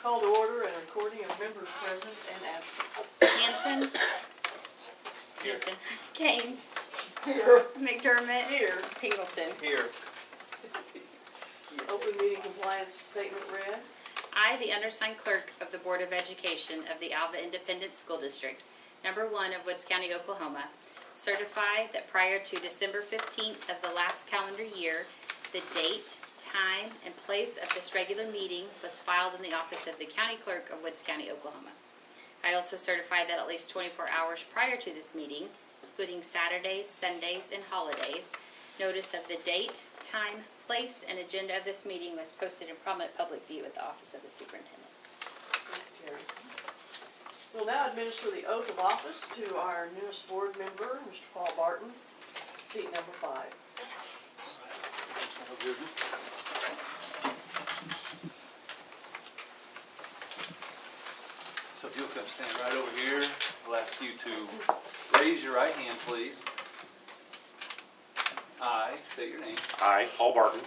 Call to order and recording of members present and absent. Hanson. Here. Hanson. Kane. Here. McDermott. Here. Pingleton. Here. Open meeting compliance statement read. I, the undersigned clerk of the Board of Education of the Alva Independent School District, number 1 of Woods County, Oklahoma, certify that prior to December 15th of the last calendar year, the date, time, and place of this regular meeting was filed in the office of the County Clerk of Woods County, Oklahoma. I also certify that at least 24 hours prior to this meeting, excluding Saturdays, Sundays, and holidays, notice of the date, time, place, and agenda of this meeting was posted in prominent public view at the office of the superintendent. Thank you, Carrie. We'll now administer the oath of office to our newest board member, Mr. Paul Barton, seat number 5. So if you'll come stand right over here, I'll ask you to raise your right hand, please. I state your name. I, Paul Barton,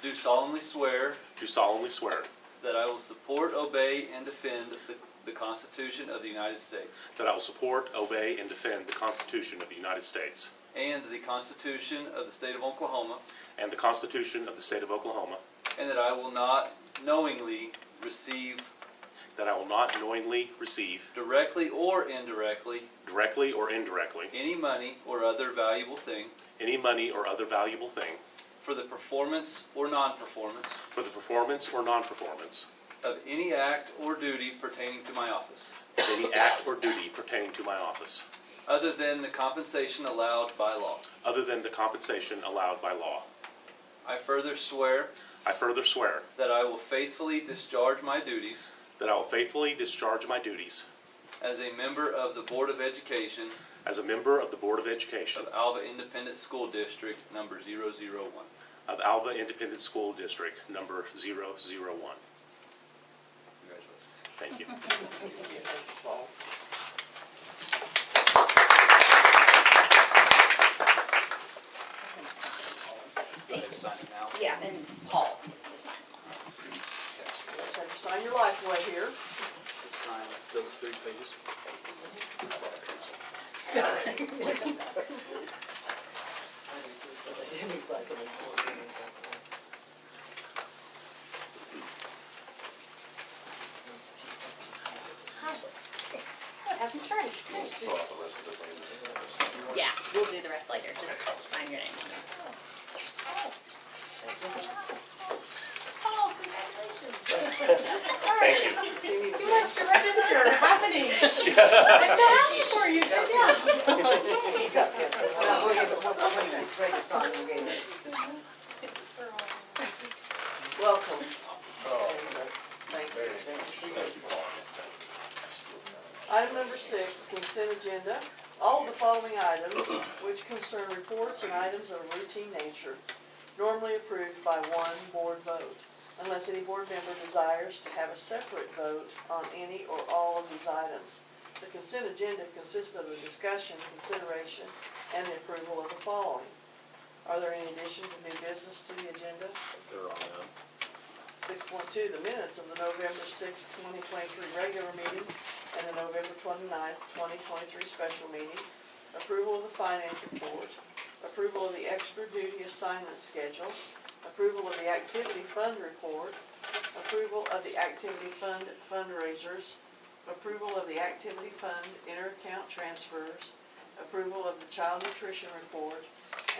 Do solemnly swear do solemnly swear that I will support, obey, and defend the Constitution of the United States that I will support, obey, and defend the Constitution of the United States and the Constitution of the State of Oklahoma, and the Constitution of the State of Oklahoma, and that I will not knowingly receive, directly or indirectly, any money or other valuable thing for the performance or non-performance of any act or duty pertaining to my office, other than the compensation allowed by law. I further swear that I will faithfully discharge my duties as a member of the Board of Education of Alva Independent School District number 001. of Alva Independent School District number 001. Congratulations. Thank you. Paul. Go ahead and sign it now. Yeah, and Paul needs to sign also. Let's have you sign your life away here. Let's sign those 3 pages. Have him try. Yeah, we'll do the rest later. Just sign your name on it. Oh, congratulations. Thank you. Too much to register. Happening. I'm so happy for you. Good job. He's got pencils. When it's ready to sign, we'll get it. Welcome. Thank you. Item number 6, consent agenda. All of the following items, which concern reports and items of a routine nature, normally approved by one board vote, unless any board member desires to have a separate vote on any or all of these items. The consent agenda consists of a discussion, consideration, and the approval of the following. Are there any additions of new business to the agenda? There are none. 6.2, the minutes of the November 6, 2023 regular meeting and the November 29, 2023 special meeting. Approval of the finance report. Approval of the extra duty assignment schedule. Approval of the activity fund report. Approval of the activity fund fundraisers. Approval of the activity fund inter-account transfers. Approval of the child nutrition report,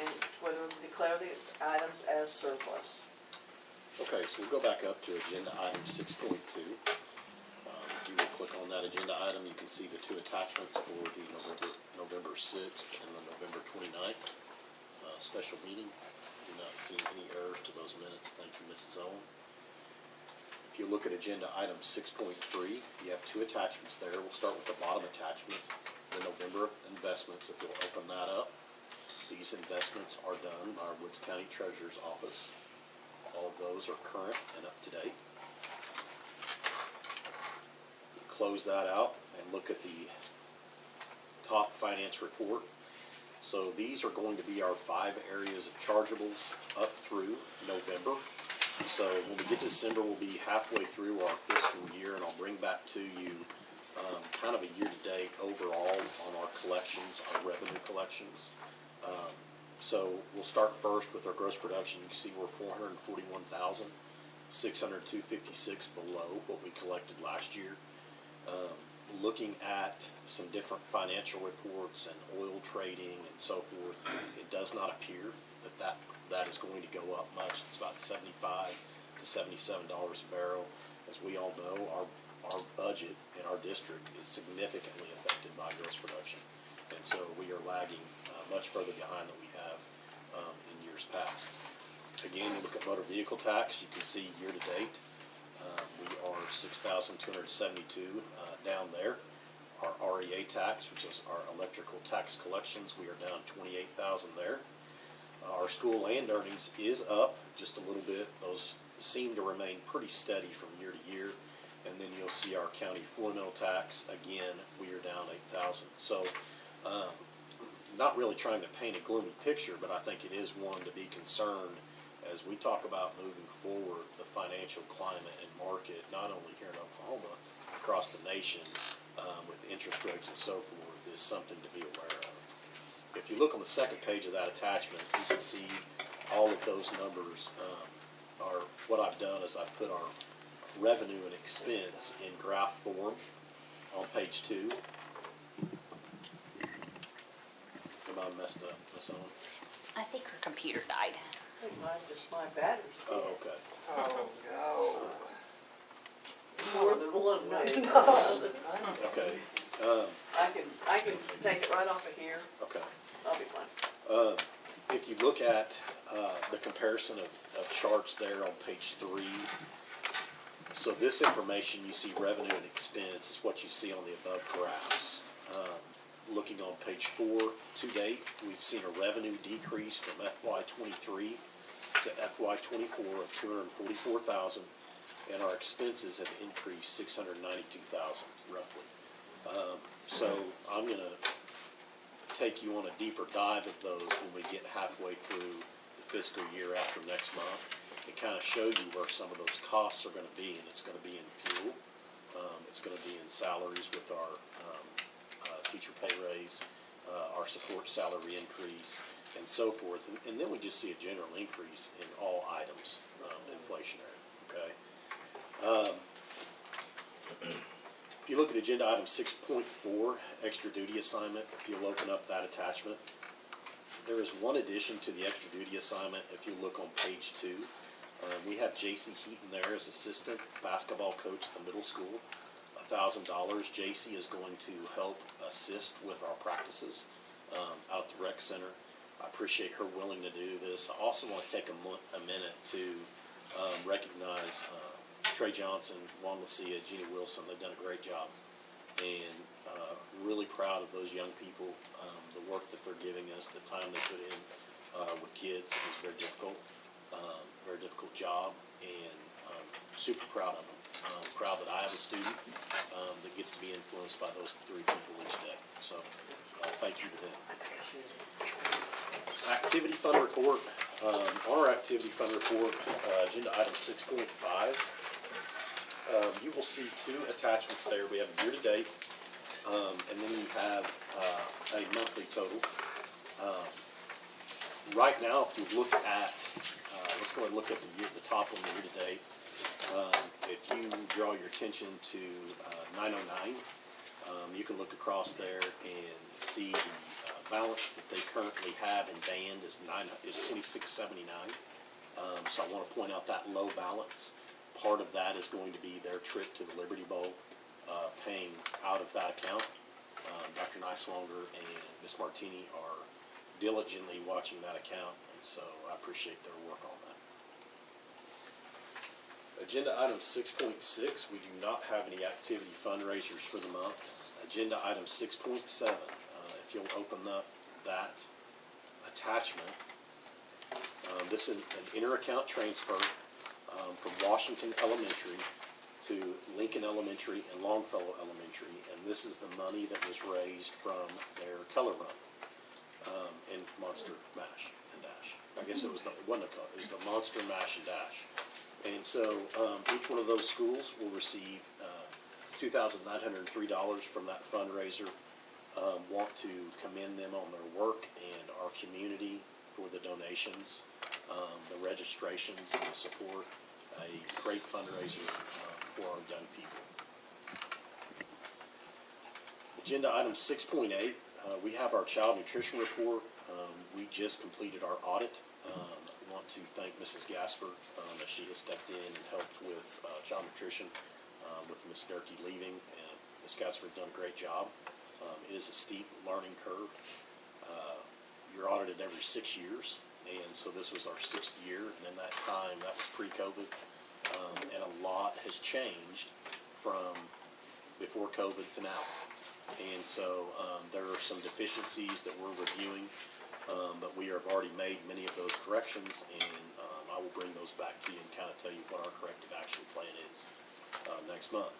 and whether to declare the items as surplus. Okay, so we'll go back up to agenda item 6.2. If you will click on that agenda item, you can see the 2 attachments for the November 6th and the November 29th special meeting. Do not see any errors to those minutes. Thank you, Mrs. Owen. If you look at agenda item 6.3, you have 2 attachments there. We'll start with the bottom attachment, the November investments. If you'll open that up, these investments are done by our Woods County Treasurer's Office. All of those are current and up to date. Close that out and look at the top finance report. So these are going to be our 5 areas of chargeables up through November. So when we get to December, we'll be halfway through our fiscal year, and I'll bring back to you kind of a year-to-date overall on our collections, our revenue collections. So we'll start first with our gross production. You can see we're $441,602.56 below what we collected last year. Looking at some different financial reports and oil trading and so forth, it does not appear that is going to go up much. It's about $75 to $77 a barrel. As we all know, our budget in our district is significantly affected by gross production, and so we are lagging much further behind than we have in years past. Again, you look at motor vehicle tax, you can see year to date, we are $6,272 down there. Our REA tax, which is our electrical tax collections, we are down $28,000 there. Our school land earnings is up just a little bit. Those seem to remain pretty steady from year to year. And then you'll see our county floor mill tax, again, we are down $8,000. So not really trying to paint a gloomy picture, but I think it is one to be concerned as we talk about moving forward the financial climate and market, not only here in Oklahoma, across the nation, with interest rates and so forth, is something to be aware of. If you look on the second page of that attachment, you can see all of those numbers are, what I've done is I've put our revenue and expense in graph form on page 2. Am I messed up, Miss Owen? I think her computer died. I think my battery's dead. Oh, okay. Oh, More than one way. Okay. I can take it right off of here. Okay. I'll be fine. If you look at the comparison of charts there on page 3, so this information you see revenue and expense is what you see on the above graphs. Looking on page 4 to date, we've seen a revenue decrease from FY23 to FY24 of $244,000, and our expenses have increased $692,000 roughly. So I'm going to take you on a deeper dive of those when we get halfway through the fiscal year after next month, and kind of show you where some of those costs are going to be, and it's going to be in fuel, it's going to be in salaries with our teacher pay raise, our support salary increase, and so forth, and then we just see a general increase in all items, inflationary, okay? If you look at agenda item 6.4, extra duty assignment, if you'll open up that attachment, there is one addition to the extra duty assignment. If you look on page 2, we have J.C. Heaton there as assistant basketball coach at the middle school, $1,000. J.C. is going to help assist with our practices out at the rec center. I appreciate her willing to do this. I also want to take a minute to recognize Trey Johnson, Juan Lucia, Jeannie Wilson. They've done a great job, and really proud of those young people, the work that they're giving us, the time they put in with kids. It's very difficult job, and super proud of them. Proud that I have a student that gets to be influenced by those 3 people each day. So thank you to them. Activity fund report. On our activity fund report, agenda item 6.5, you will see 2 attachments there. We have year-to-date, and then you have a monthly total. Right now, if you look at, let's go ahead and look at the top one, the year-to-date. If you draw your attention to 909, you can look across there and see the balance that they currently have in band is $26.79. So I want to point out that low balance. Part of that is going to be their trip to the Liberty Bowl, paying out of that account. Dr. Niswonger and Ms. Martini are diligently watching that account, and so I appreciate their work on that. Agenda item 6.6, we do not have any activity fundraisers for the month. Agenda item 6.7, if you'll open up that attachment, this is an inter-account transfer from Washington Elementary to Lincoln Elementary and Longfellow Elementary, and this is the money that was raised from their color run in Monster Mash and Dash. I guess it was the Monster Mash and Dash. And so each one of those schools will receive $2,903 from that fundraiser. Want to commend them on their work and our community for the donations, the registrations, and the support. A great fundraiser for our young people. Agenda item 6.8, we have our child nutrition report. We just completed our audit. I want to thank Mrs. Gasper as she has stepped in and helped with child nutrition with Ms. Durkee leaving. And Ms. Gasper has done a great job. It is a steep learning curve. You're audited every 6 years, and so this was our 6th year. And in that time, that was pre-COVID, and a lot has changed from before COVID to now. And so there are some deficiencies that we're reviewing, but we have already made many of those corrections, and I will bring those back to you and kind of tell you what our corrective action plan is next month.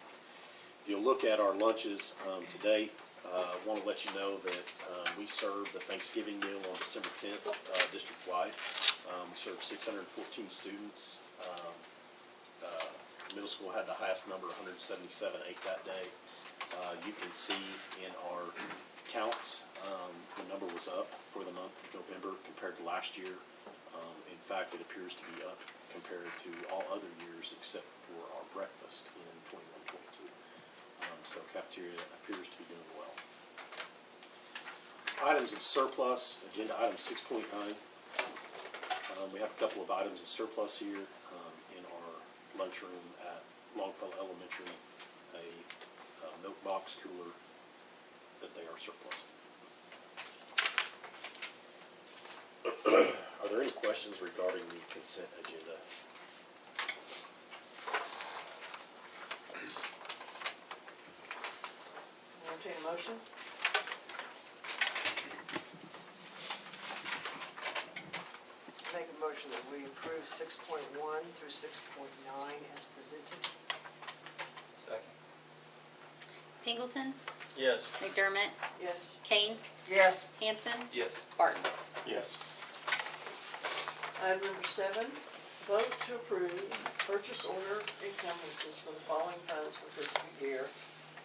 If you'll look at our lunches to date, I want to let you know that we served the Thanksgiving meal on December 10th, district-wide. We served 614 students. Middle school had the highest number, 177 ate that day. You can see in our counts, the number was up for the month of November compared to last year. In fact, it appears to be up compared to all other years except for our breakfast in 21-22. So cafeteria appears to be doing well. Items of surplus, agenda item 6.9. We have a couple of items of surplus here in our lunchroom at Longfellow Elementary, a milk box cooler that they are surplus. Are there any questions regarding the consent agenda? Entertain a motion? Make a motion that we approve 6.1 through 6.9 as presented. Second. Pingleton, Yes. McDermott, Yes. Kane, Yes. Hanson, Yes. Barton. Yes. Item number 7, vote to approve purchase order encumbrances for the following funds for fiscal year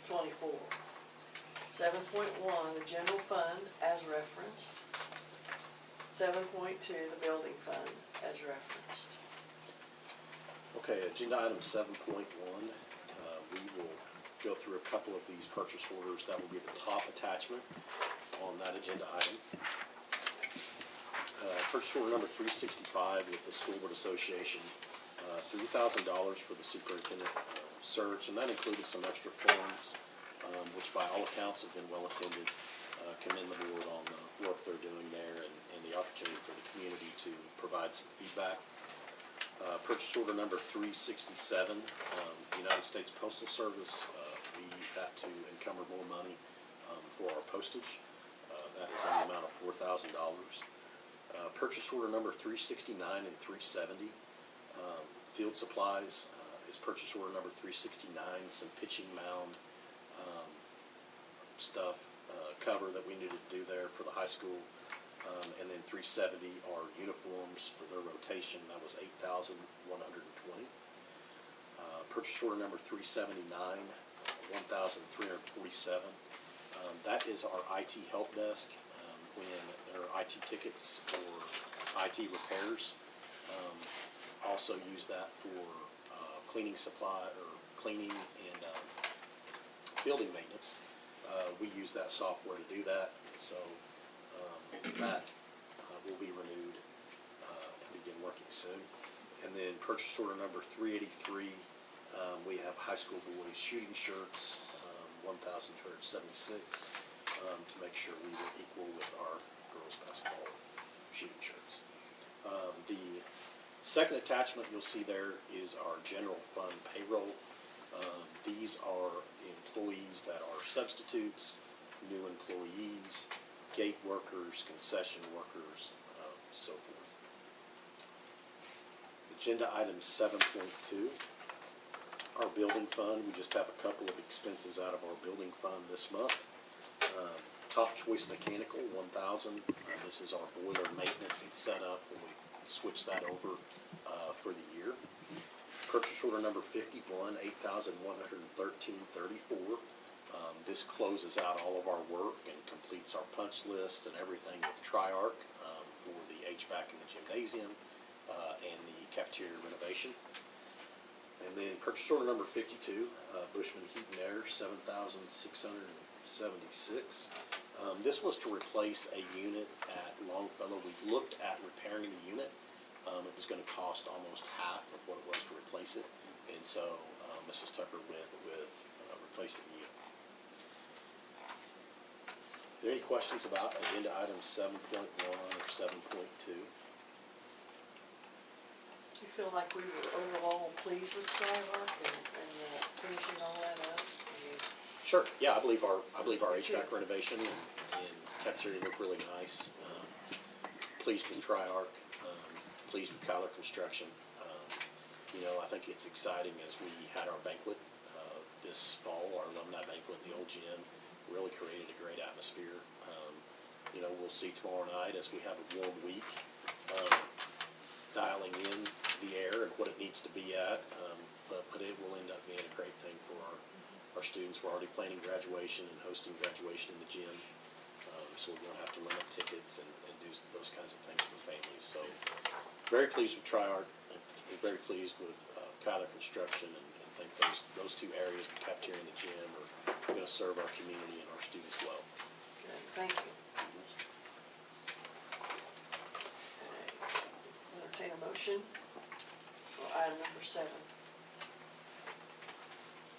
24. 7.1, the general fund as referenced. 7.2, the building fund as referenced. Okay, agenda item 7.1. We will go through a couple of these purchase orders. That will be the top attachment on that agenda item. Purchase order number 365 with the School Board Association, $3,000 for the superintendent search, and that included some extra forms, which by all accounts have been well attended. Commend the board on the work they're doing there and the opportunity for the community to provide some feedback. Purchase order number 367, the United States Postal Service. We have to encumber more money for our postage. That is in the amount of $4,000. Purchase order number 369 and 370. Field supplies is purchase order number 369, some pitching mound stuff, cover that we needed to do there for the high school. And then 370 are uniforms for their rotation. That was $8,120. Purchase order number 379, $1,347. That is our IT help desk when there are IT tickets or IT repairs. Also use that for cleaning supply or cleaning and building maintenance. We use that software to do that, so that will be renewed and begin working soon. And then purchase order number 383, we have high school boys shooting shirts, $1,276, to make sure we were equal with our girls basketball shooting shirts. The second attachment you'll see there is our general fund payroll. These are employees that are substitutes, new employees, gate workers, concession workers, so forth. Agenda item 7.2, our building fund. We just have a couple of expenses out of our building fund this month. Top Choice Mechanical, $1,000. This is our boiler maintenance and setup when we switch that over for the year. Purchase order number 51, $8,113.34. This closes out all of our work and completes our punch list and everything with Triarch for the HVAC in the gymnasium and the cafeteria renovation. And then purchase order number 52, Bushman Heat and Air, $7,676. This was to replace a unit at Longfellow. We looked at repairing the unit. It was going to cost almost half of what it was to replace it. And so Mrs. Tucker went with replacing the unit. Are there any questions about agenda items 7.1 or 7.2? You feel like we were overall pleased with Triarch and finishing all that up? I mean, Sure. Yeah, I believe our HVAC renovation and cafeteria look really nice. Pleased with Triarch. Pleased with Kyler Construction. I think it's exciting as we had our banquet this fall, our alumni banquet in the old gym. Really created a great atmosphere. We'll see tomorrow night as we have a warm week, dialing in the air and what it needs to be at. But it will end up being a great thing for our students. We're already planning graduation and hosting graduation in the gym. So we won't have to limit tickets and do those kinds of things for families. So very pleased with Triarch. And very pleased with Kyler Construction and think those two areas, the cafeteria and the gym, are going to serve our community and our students well. Good, thank you. Okay, entertain a motion for item number 7.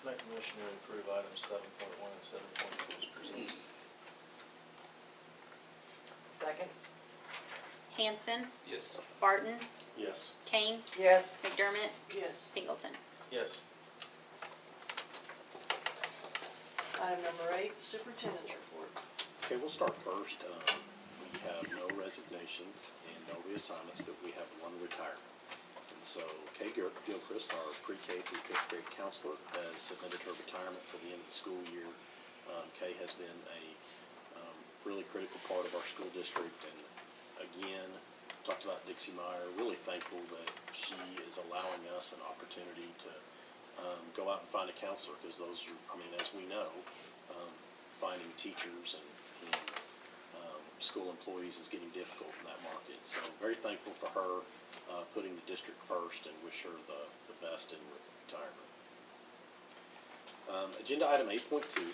Make a motion to approve items 7.1 and 7.2 as presented. Second? Hanson, Yes. Barton, Yes. Kane, Yes. McDermott, Yes. Pingleton. Yes. Item number 8, superintendent's report. Okay, we'll start first. We have no resignations and no reassignments, but we have one retirement. And so Kay Gilchrist, our pre-K through 5th grade counselor, has submitted her retirement for the end of the school year. Kay has been a really critical part of our school district, and again, talked about Dixie Meyer, really thankful that she is allowing us an opportunity to go out and find a counselor, because those are, as we know, finding teachers and school employees is getting difficult in that market. So very thankful for her putting the district first, and wish her the best in retirement. Agenda item 8.2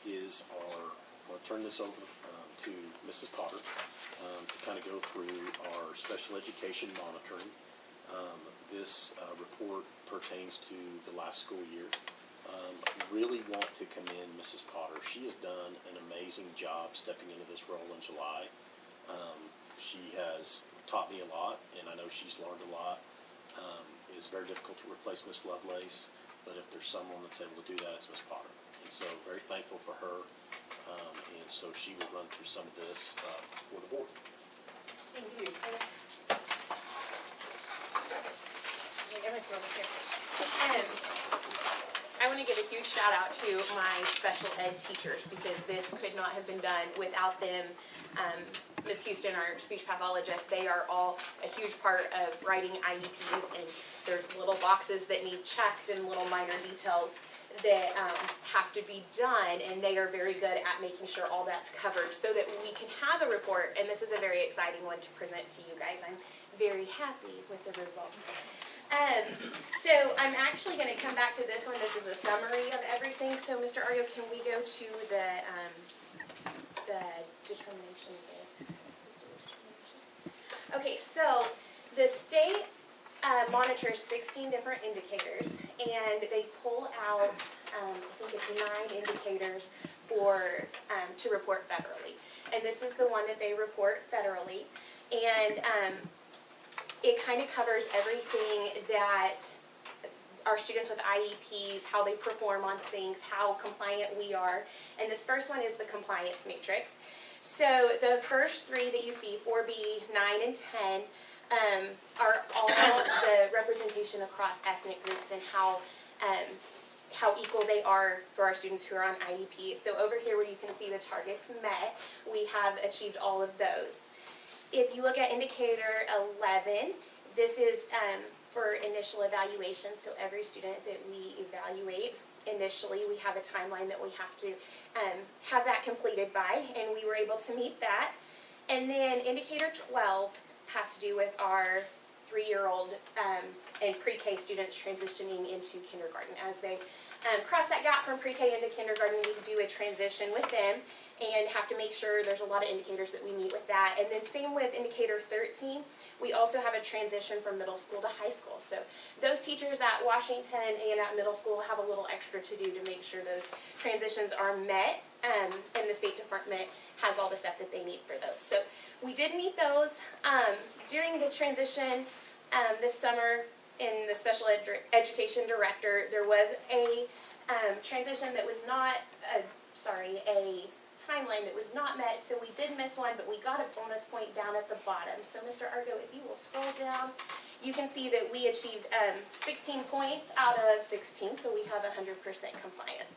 is I'm going to turn this over to Mrs. Potter to kind of go through our special education monitoring. This report pertains to the last school year. Really want to commend Mrs. Potter. She has done an amazing job stepping into this role in July. She has taught me a lot, and I know she's learned a lot. It is very difficult to replace Miss Lovelace, but if there's someone that's able to do that, it's Miss Potter. And so very thankful for her. And so she will run through some of this for the board. Thank you. I want to give a huge shout out to my special ed teachers, because this could not have been done without them. Ms. Houston, our speech pathologist, they are all a huge part of writing IEPs, and there's little boxes that need checked and little minor details that have to be done, and they are very good at making sure all that's covered so that we can have a report. And this is a very exciting one to present to you guys. I'm very happy with the results. So I'm actually going to come back to this one. This is a summary of everything. So Mr. Argo, can we go to the determination there? Okay, so the state monitors 16 different indicators, and they pull out, I think it's 9 indicators for to report federally. And this is the one that they report federally. And it kind of covers everything that our students with IEPs, how they perform on things, how compliant we are. And this first one is the compliance matrix. So the first 3 that you see, 4B, 9, and 10, are all the representation across ethnic groups and how equal they are for our students who are on IEP. So over here where you can see the targets met, we have achieved all of those. If you look at indicator 11, this is for initial evaluation. So every student that we evaluate initially, we have a timeline that we have to have that completed by, and we were able to meet that. And then indicator 12 has to do with our 3-year-old and pre-K students transitioning into kindergarten. As they cross that gap from pre-K into kindergarten, we do a transition with them and have to make sure there's a lot of indicators that we meet with that. And then same with indicator 13, we also have a transition from middle school to high school. So those teachers at Washington and at middle school have a little extra to do to make sure those transitions are met, and the State Department has all the stuff that they need for those. So we did meet those. During the transition this summer in the special education director, there was a transition that was not, a timeline that was not met, so we did miss one, but we got a bonus point down at the bottom. So Mr. Argo, if you will scroll down, you can see that we achieved 16 points out of 16, so we have 100% compliance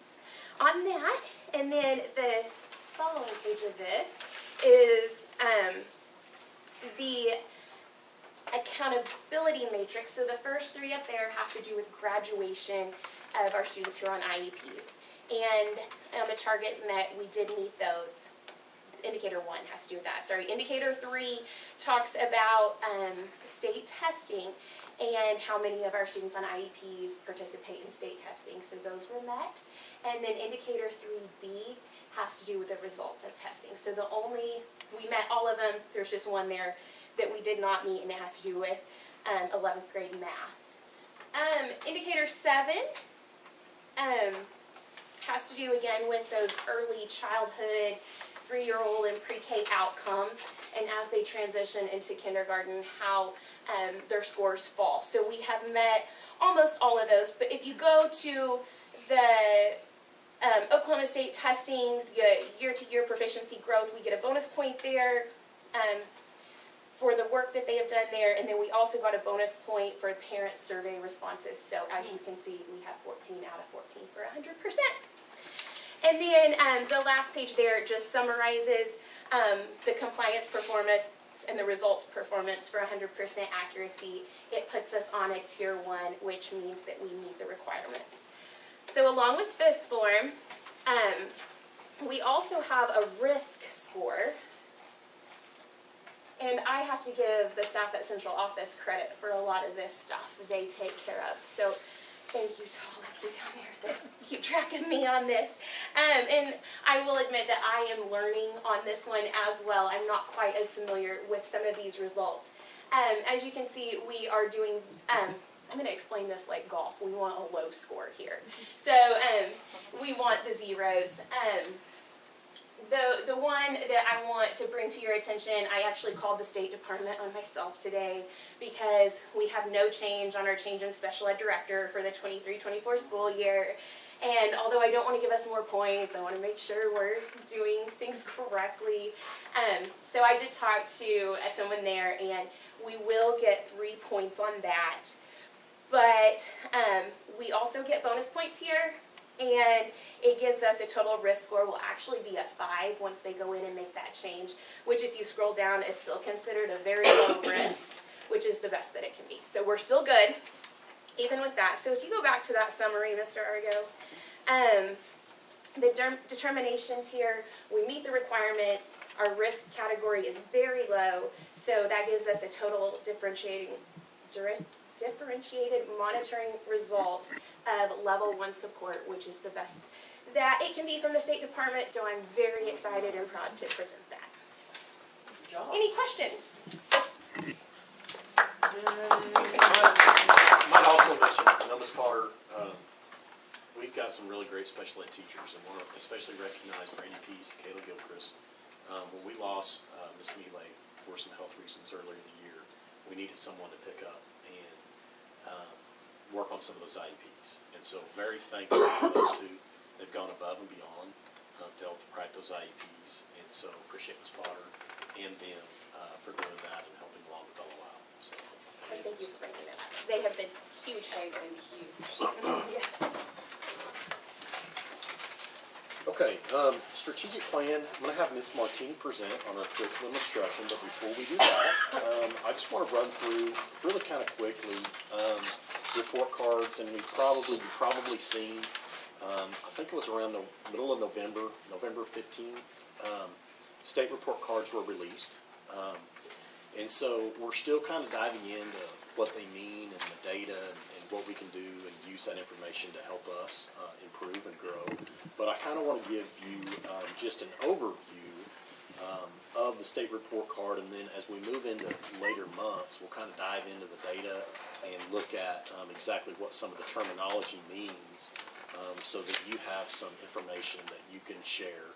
on that. And then the following page of this is the accountability matrix. So the first 3 up there have to do with graduation of our students who are on IEPs. And the target met, we did meet those. Indicator 1 has to do with that. Sorry, indicator 3 talks about state testing and how many of our students on IEPs participate in state testing. So those were met. And then indicator 3B has to do with the results of testing. So we met all of them. There's just one there that we did not meet, and it has to do with 11th grade math. Indicator 7 has to do again with those early childhood, 3-year-old and pre-K outcomes, and as they transition into kindergarten, how their scores fall. So we have met almost all of those, but if you go to the Oklahoma State testing, year-to-year proficiency growth, we get a bonus point there for the work that they have done there, and then we also got a bonus point for parent survey responses. So as you can see, we have 14 out of 14 for 100%. And then the last page there just summarizes the compliance performance and the results performance for 100% accuracy. It puts us on a tier 1, which means that we meet the requirements. So along with this form, we also have a risk score. And I have to give the staff at central office credit for a lot of this stuff they take care of. So thank you to all of you down there that keep track of me on this. And I will admit that I am learning on this one as well. I'm not quite as familiar with some of these results. As you can see, we are doing, I'm going to explain this like golf. We want a low score here. So we want the zeros. The one that I want to bring to your attention, I actually called the State Department on myself today because we have no change on our change in special ed director for the 23-24 school year. And although I don't want to give us more points, I want to make sure we're doing things correctly. So I did talk to someone there, and we will get 3 points on that. But we also get bonus points here. And it gives us a total risk score will actually be a 5 once they go in and make that change, which if you scroll down is still considered a very low risk, which is the best that it can be. So we're still good, even with that. So if you go back to that summary, Mr. Argo, the determinations here, we meet the requirements, our risk category is very low, so that gives us a total differentiated monitoring result of level 1 support, which is the best that it can be from the State Department, so I'm very excited and proud to present that. Good job. Any questions? Might also mention, Ms. Carter, we've got some really great special ed teachers, and want to especially recognize Brandy Peace, Kayla Gilchrist. When we lost Miss Mealy for some health reasons earlier in the year, we needed someone to pick up and work on some of those IEPs. And so very thankful for those two. They've gone above and beyond to help write those IEPs. And so appreciate Ms. Potter and them for doing that and helping along with LOL. So And thank you for bringing that up. They have been huge. They've been huge. Yes. okay. Okay, strategic plan, I'm gonna have Ms. Martini present on our curriculum instruction, but before we do that, I just wanna run through really kind of quickly, report cards, and you've probably seen, I think it was around the middle of November, November 15, state report cards were released. And so we're still kind of diving into what they mean and the data and what we can do and use that information to help us improve and grow. But I kind of want to give you just an overview of the state report card, and then as we move into later months, we'll kind of dive into the data and look at exactly what some of the terminology means, so that you have some information that you can share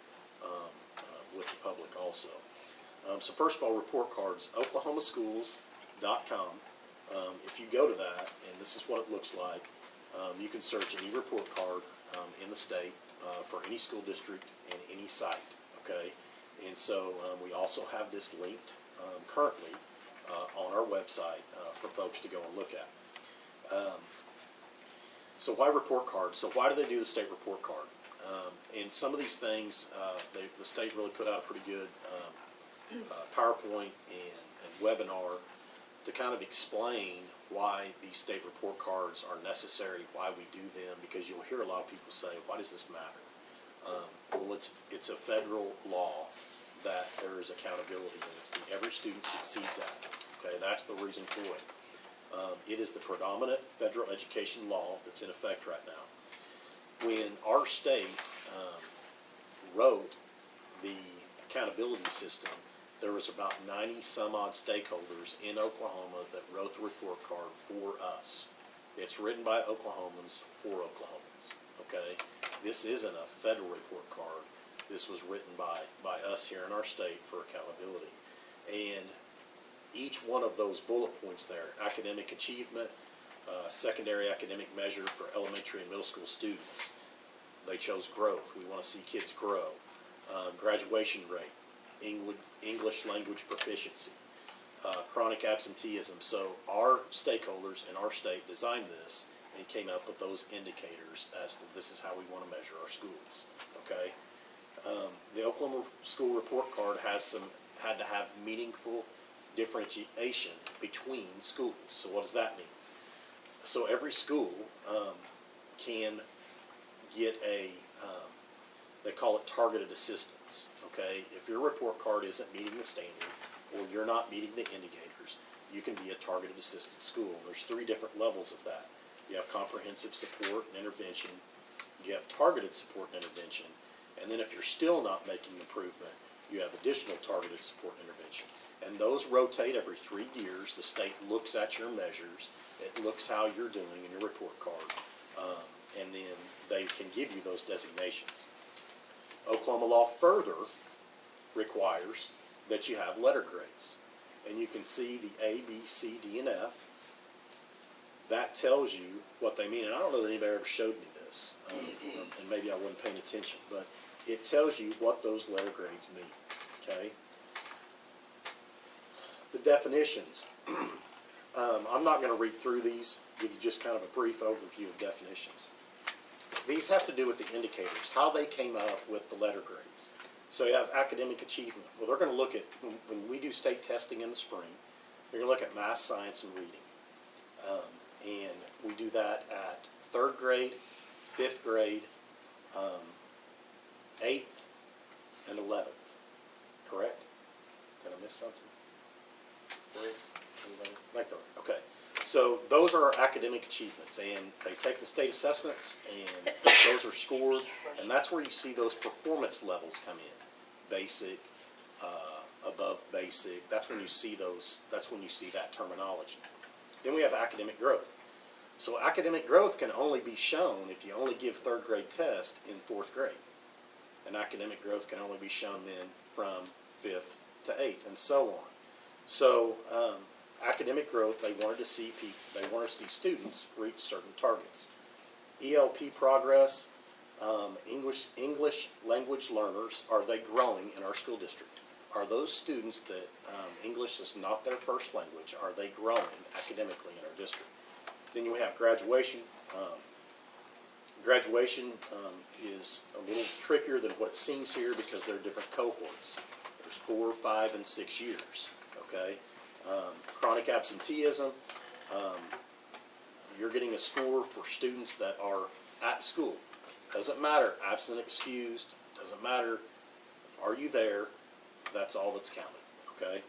with the public also. So first of all, report cards, oklahomaschools.com. If you go to that, and this is what it looks like, you can search any report card in the state for any school district and any site, okay? And so we also have this linked currently on our website for folks to go and look at. So why report cards? So why do they do the state report card? And some of these things, the state really put out a pretty good PowerPoint and webinar to kind of explain why these state report cards are necessary, why we do them, because you'll hear a lot of people say, why does this matter? Well, it's a federal law that there is accountability, and it's the Every Student Succeeds Act. Okay, that's the reason for it. It is the predominant federal education law that's in effect right now. When our state wrote the accountability system, there was about 90 some odd stakeholders in Oklahoma that wrote the report card for us. It's written by Oklahomans for Oklahomans, okay? This isn't a federal report card. This was written by us here in our state for accountability. And each one of those bullet points there, academic achievement, secondary academic measure for elementary and middle school students. They chose growth. We want to see kids grow. Graduation rate, English language proficiency, chronic absenteeism. So our stakeholders in our state designed this and came up with those indicators as to this is how we want to measure our schools. Okay, the Oklahoma School Report Card had to have meaningful differentiation between schools. So what does that mean? So every school can get they call it targeted assistance. Okay, if your report card isn't meeting the standard or you're not meeting the indicators, you can be a targeted assistance school. There's 3 different levels of that. You have comprehensive support and intervention, you have targeted support and intervention, and then if you're still not making improvement, you have additional targeted support and intervention. And those rotate every 3 years. The state looks at your measures, it looks how you're doing in your report card, and then they can give you those designations. Oklahoma law further requires that you have letter grades. And you can see the A, B, C, D, and F. That tells you what they mean. And I don't know that anybody ever showed me this, and maybe I wasn't paying attention, but it tells you what those letter grades mean, okay? The definitions. I'm not going to read through these, give you just kind of a brief overview of definitions. These have to do with the indicators, how they came up with the letter grades. So you have academic achievement. Well, they're going to look at, when we do state testing in the spring, they're going to look at math, science, and reading. And we do that at 3rd grade, 5th grade, 8th, and 11th. Correct? Did I miss something? Okay. So those are our academic achievements, and they take the state assessments, and those are scored, and that's where you see those performance levels come in. Basic, above basic, that's when you see those, that's when you see that terminology. Then we have academic growth. So academic growth can only be shown if you only give 3rd grade test in 4th grade. And academic growth can only be shown then from 5th to 8th, and so on. So academic growth, they wanted to see students reach certain targets. ELP progress, English language learners, are they growing in our school district? Are those students that English is not their first language, are they growing academically in our district? Then we have graduation Graduation is a little trickier than what it seems here because there are different cohorts. There's 4, 5, and 6 years, okay? Chronic absenteeism, you're getting a score for students that are at school. Doesn't matter, absent, excused, doesn't matter, are you there? That's all that's counted, okay?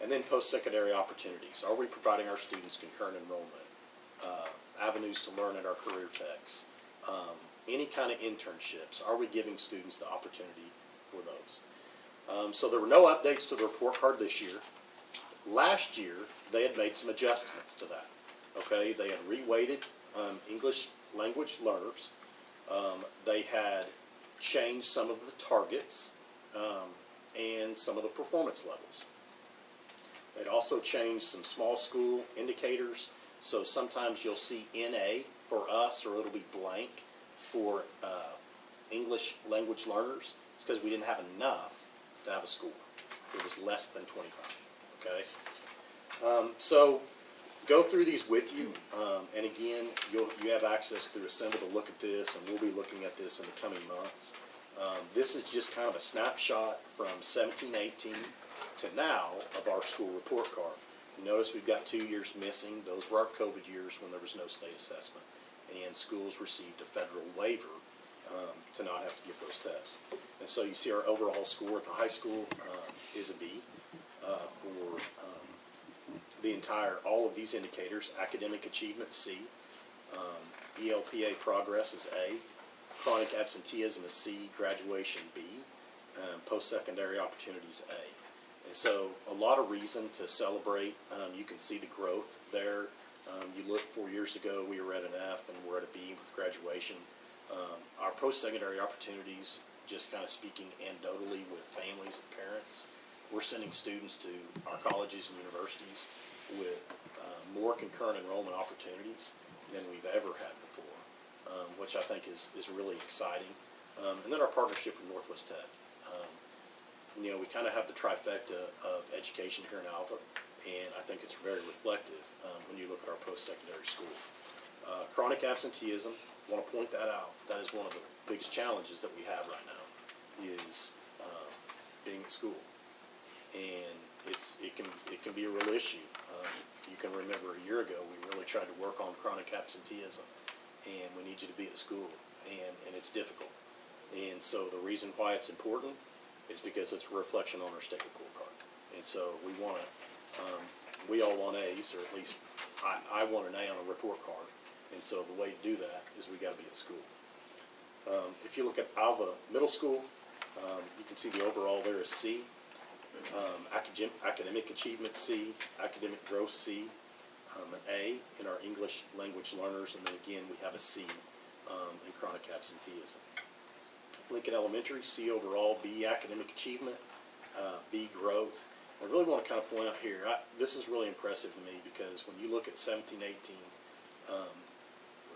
And then post-secondary opportunities. Are we providing our students concurrent enrollment? Avenues to learn at our career techs? Any kind of internships? Are we giving students the opportunity for those? So there were no updates to the report card this year. Last year, they had made some adjustments to that. Okay, they had reweighted English language learners. They had changed some of the targets and some of the performance levels. They'd also changed some small school indicators. So sometimes you'll see NA for us, or it'll be blank for English language learners. It's because we didn't have enough to have a score. It was less than 25. Okay, so go through these with you, and again, you have access through Assemble to look at this, and we'll be looking at this in the coming months. This is just kind of a snapshot from 17-18 to now of our school report card. You notice we've got 2 years missing. Those were our COVID years when there was no state assessment, and schools received a federal waiver to not have to give those tests. And so you see our overall score at the high school is a B for the entire, all of these indicators. Academic achievement, C. ELPA progress is A. Chronic absenteeism is C. Graduation, B. Post-secondary opportunities, A. And so a lot of reason to celebrate. You can see the growth there. You look 4 years ago, we were at an F and we're at a B with graduation. Our post-secondary opportunities, just kind of speaking anecdotally with families and parents, we're sending students to our colleges and universities with more concurrent enrollment opportunities than we've ever had before, which I think is really exciting. And then our partnership with Northwest Tech. We kind of have the trifecta of education here in Alva, and I think it's very reflective when you look at our post-secondary school. Chronic absenteeism, I want to point that out. That is one of the biggest challenges that we have right now, is being at school. And it can be a real issue. You can remember a year ago we really tried to work on chronic absenteeism, and we need you to be at school, and it's difficult. And so the reason why it's important is because it's a reflection on our state report card. And so we want to, we all want A's, or at least I want an A on a report card. And so the way to do that is we got to be at school. If you look at Alva Middle School, you can see the overall there is C. Academic achievement C, academic growth C, an A in our English language learners, and then again we have a C in chronic absenteeism. Lincoln Elementary, C overall, B academic achievement, B growth. I really want to kind of point out here, this is really impressive to me because when you look at 17-18,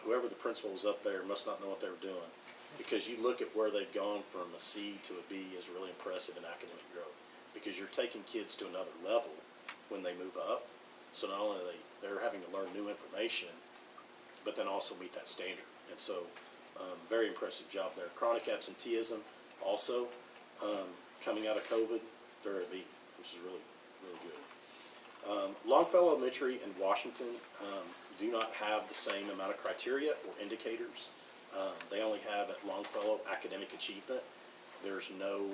whoever the principal was up there must not know what they were doing, because you look at where they've gone from a C to a B is really impressive in academic growth, because you're taking kids to another level when they move up. So not only they're having to learn new information, but then also meet that standard. And so very impressive job there. Chronic absenteeism also coming out of COVID, they're at a B, which is really, really good. Longfellow Elementary and Washington do not have the same amount of criteria or indicators. They only have at Longfellow academic achievement. There's no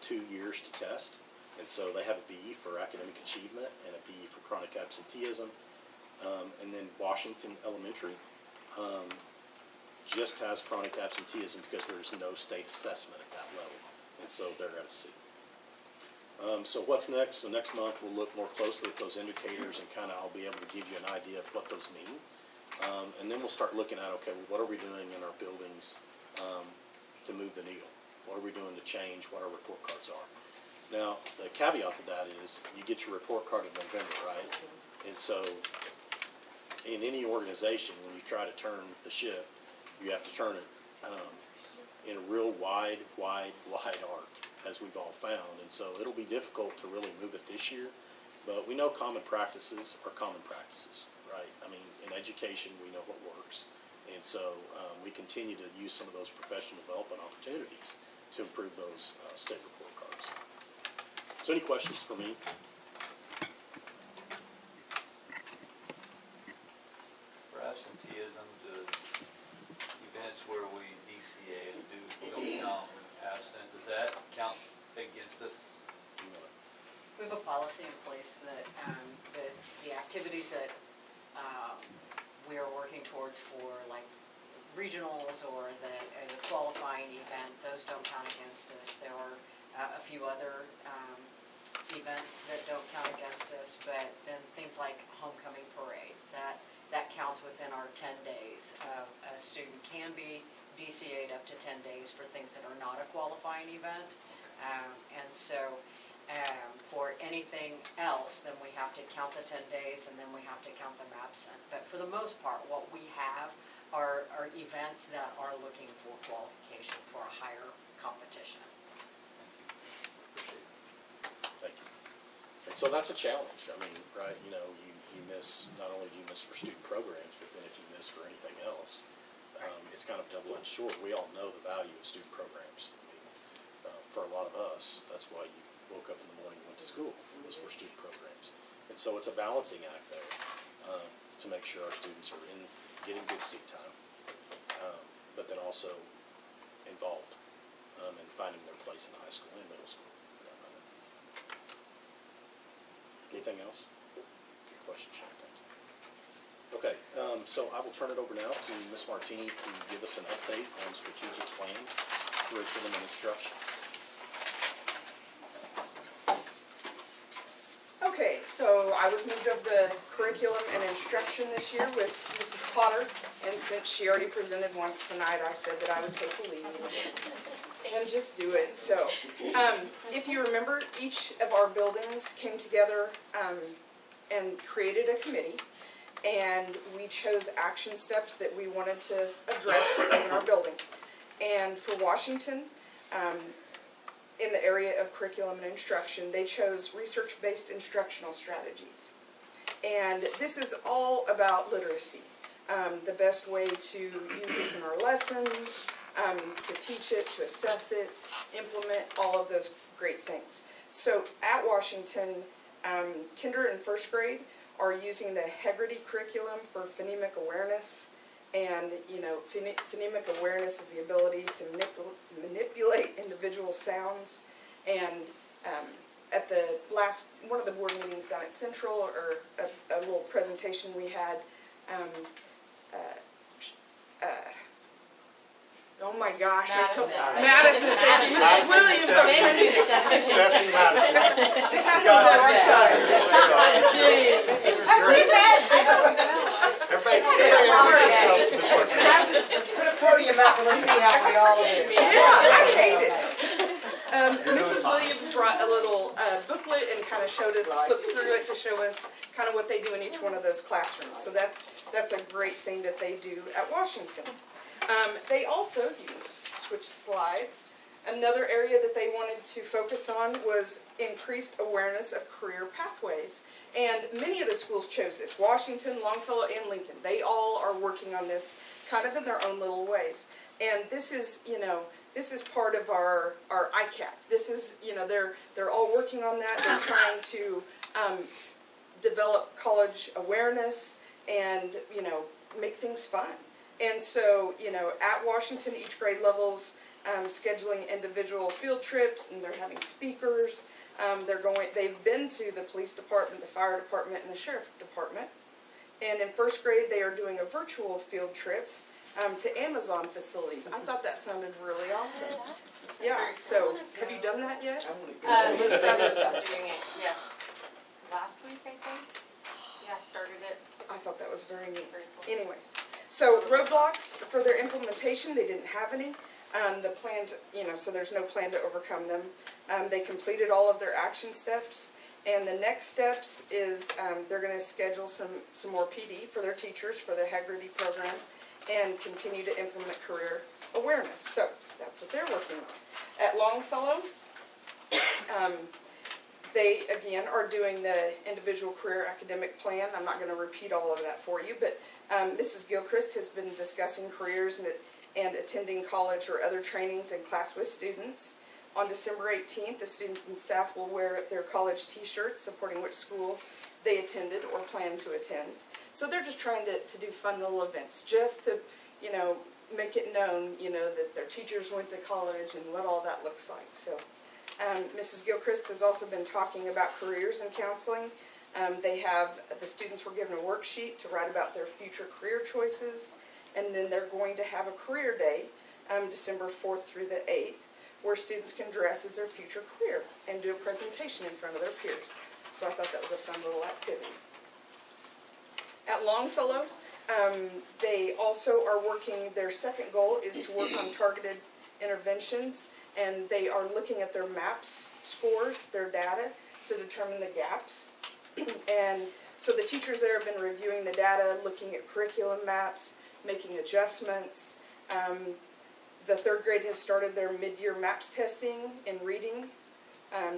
2 years to test, and so they have a B for academic achievement and a B for chronic absenteeism. And then Washington Elementary just has chronic absenteeism because there's no state assessment at that level, and so they're at a C. So what's next? So next month we'll look more closely at those indicators, and kind of I'll be able to give you an idea of what those mean. And then we'll start looking at, okay, what are we doing in our buildings to move the needle? What are we doing to change what our report cards are? Now, the caveat to that is you get your report card in November, right? And so in any organization, when you try to turn the ship, you have to turn it in a real wide arc, as we've all found. And so it'll be difficult to really move it this year, but we know common practices are common practices, right? I mean, in education, we know what works. And so we continue to use some of those professional development opportunities to improve those state report cards. So any questions for me? For absenteeism, does events where we DCA and don't count when absent, does that count against us? We have a policy in place that the activities that we are working towards for like regionals or the qualifying event, those don't count against us. There are a few other events that don't count against us, but then things like homecoming parade, that counts within our 10 days. A student can be DCA'd up to 10 days for things that are not a qualifying event. And so for anything else, then we have to count the 10 days and then we have to count them absent. But for the most part, what we have are events that are looking for qualification for a higher competition. Thank you. And so that's a challenge. I mean, right, you know, you miss, not only do you miss for student programs, but then if you miss for anything else, it's kind of double-edged sword. We all know the value of student programs. I mean, for a lot of us, that's why you woke up in the morning and went to school, was for student programs. And so it's a balancing act there to make sure our students are getting good seat time, but then also involved in finding their place in high school and middle school. Anything else? Good question, Sharon. Thank you. Okay, so I will turn it over now to Ms. Martini to give us an update on strategic plan, curriculum, and instruction. Okay, so I was moved over to curriculum and instruction this year with Mrs. Potter, and since she already presented once tonight, I said that I would take the lead and just do it. So, if you remember, each of our buildings came together and created a committee, and we chose action steps that we wanted to address in our building. And for Washington, in the area of curriculum and instruction, they chose research-based instructional strategies. And this is all about literacy, the best way to use this in our lessons, to teach it, to assess it, implement all of those great things. So at Washington, kinder and first grade are using the Hegarty curriculum for phonemic awareness. And, you know, phonemic awareness is the ability to manipulate individual sounds. And at the last, one of the board meetings down at Central, or a little presentation we had, oh my gosh, Madison, thank you. Mrs. Williams, I'm trying to Stephanie Madison. This happens every time. Jeez. This is great. Everybody introduce yourselves to Ms. Martini. Put a podium up and let's see how we all do. Yeah, I hate it. Mrs. Williams brought a little booklet and kind of showed us, flipped through it to show us kind of what they do in each one of those classrooms. So that's a great thing that they do at Washington. They also use switch slides. Another area that they wanted to focus on was increased awareness of career pathways. And many of the schools chose this. Washington, Longfellow, and Lincoln. They all are working on this kind of in their own little ways. And this is, you know, this is part of our ICAP. This is, you know, they're all working on that. They're trying to develop college awareness and, you know, make things fun. And so, you know, at Washington, each grade level's scheduling individual field trips, and they're having speakers. They've been to the police department, the fire department, and the sheriff department. And in first grade, they are doing a virtual field trip to Amazon facilities. I thought that sounded really awesome. Yeah, so have you done that yet? Liz Brothers was doing it, yes. Last week, I think. Yeah, started it. I thought that was very neat. Very cool. Anyways, so roadblocks for their implementation, they didn't have any. The plan to, you know, so there's no plan to overcome them. They completed all of their action steps. And the next steps is they're going to schedule some more PD for their teachers for the Hegarty program and continue to implement career awareness. So that's what they're working on. At Longfellow, they, again, are doing the individual career academic plan. I'm not going to repeat all of that for you, but Mrs. Gilchrist has been discussing careers, and and attending college or other trainings in class with students. On December 18th, the students and staff will wear their college t-shirts supporting which school they attended or plan to attend. So they're just trying to do fun little events, just to, make it known, that their teachers went to college and what all that looks like. So Mrs. Gilchrist has also been talking about careers in counseling. The students were given a worksheet to write about their future career choices, and then they're going to have a career day, December 4th through the 8th, where students can dress as their future career and do a presentation in front of their peers. So I thought that was a fun little activity. At Longfellow, they also are working, their second goal is to work on targeted interventions, and they are looking at their MAPS scores, their data, to determine the gaps. And so the teachers there have been reviewing the data, looking at curriculum maps, making adjustments. The third grade has started their mid-year MAPS testing in reading.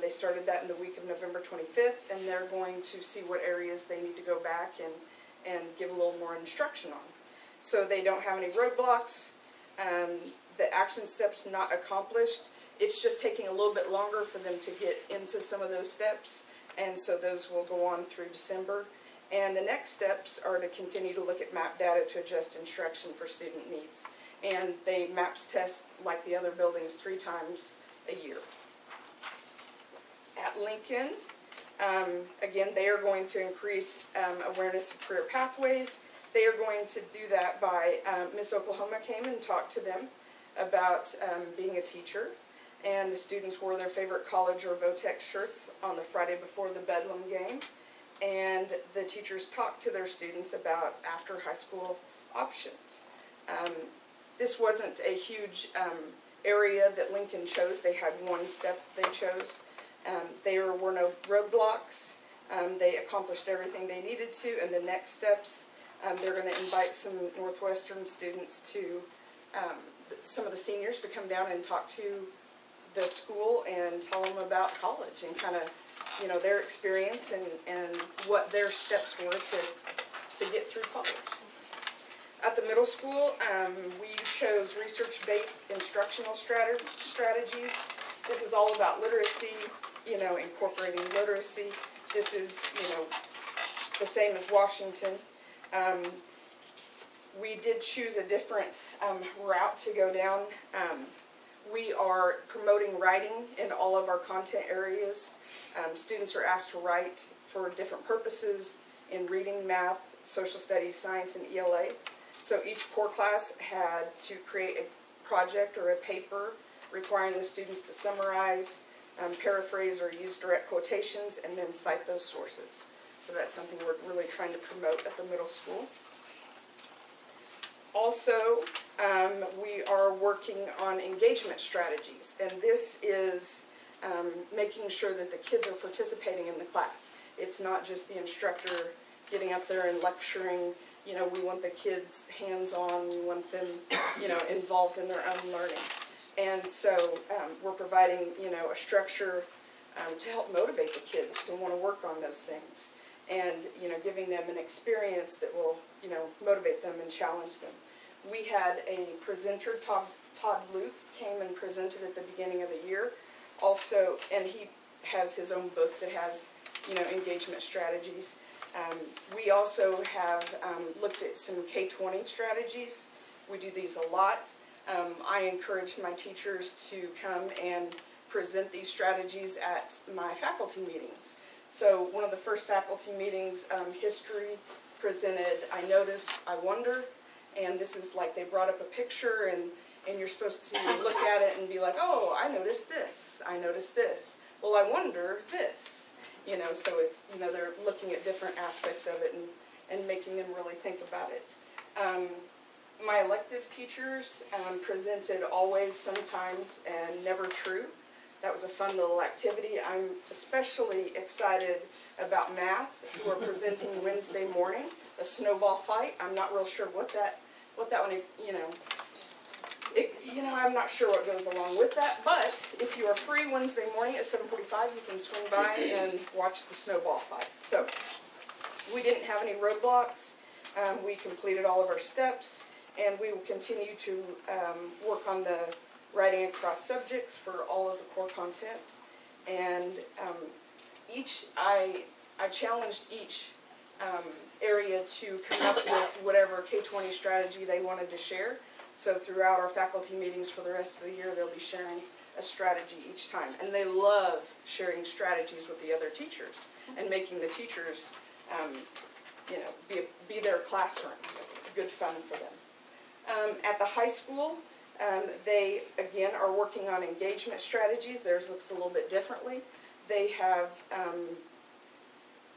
They started that in the week of November 25th, and they're going to see what areas they need to go back and give a little more instruction on. So they don't have any roadblocks. The action steps not accomplished. It's just taking a little bit longer for them to get into some of those steps, and so those will go on through December. And the next steps are to continue to look at map data to adjust instruction for student needs. And they MAPS test, like the other buildings, 3 times a year. At Lincoln, again, they are going to increase awareness of career pathways. They are going to do that by, Miss Oklahoma came and talked to them about being a teacher. And the students wore their favorite college or Votex shirts on the Friday before the Bedlam game. And the teachers talked to their students about after high school options. This wasn't a huge area that Lincoln chose. They had one step that they chose. There were no roadblocks. They accomplished everything they needed to. And the next steps, they're going to invite some Northwestern students to, some of the seniors to come down and talk to the school and tell them about college and kind of, their experience and what their steps were to get through college. At the middle school, we chose research-based instructional strategies. This is all about literacy, incorporating literacy. This is, the same as Washington. We did choose a different route to go down. We are promoting writing in all of our content areas. Students are asked to write for different purposes in reading, math, social studies, science, and ELA. So each core class had to create a project or a paper requiring the students to summarize, paraphrase, or use direct quotations, and then cite those sources. So that's something we're really trying to promote at the middle school. Also, we are working on engagement strategies, and this is making sure that the kids are participating in the class. It's not just the instructor getting up there and lecturing. We want the kids hands-on. We want them, involved in their own learning. And so we're providing, a structure to help motivate the kids to want to work on those things. And, giving them an experience that will, motivate them and challenge them. We had a presenter, Todd Luke, came and presented at the beginning of the year. Also, and he has his own book that has, engagement strategies. We also have looked at some K-20 strategies. We do these a lot. I encourage my teachers to come and present these strategies at my faculty meetings. So one of the first faculty meetings, history, presented I Notice, I Wonder, and this is like they brought up a picture and you're supposed to look at it and be like, oh, I noticed this, I noticed this. Well, I wonder this. So it's, they're looking at different aspects of it and making them really think about it. My elective teachers presented Always, Sometimes, and Never True. That was a fun little activity. I'm especially excited about math, who are presenting Wednesday morning, a snowball fight. I'm not real sure what that one, I'm not sure what goes along with that, but if you are free Wednesday morning at 7:45, you can swing by and watch the snowball fight. So we didn't have any roadblocks. We completed all of our steps, And we will continue to work on the writing across subjects for all of the core content. And I challenged each area to come up with whatever K-20 strategy they wanted to share. So throughout our faculty meetings for the rest of the year, they'll be sharing a strategy each time. And they love sharing strategies with the other teachers and making the teachers, be their classroom. It's good fun for them. At the high school, they, again, are working on engagement strategies. Theirs looks a little bit differently. They have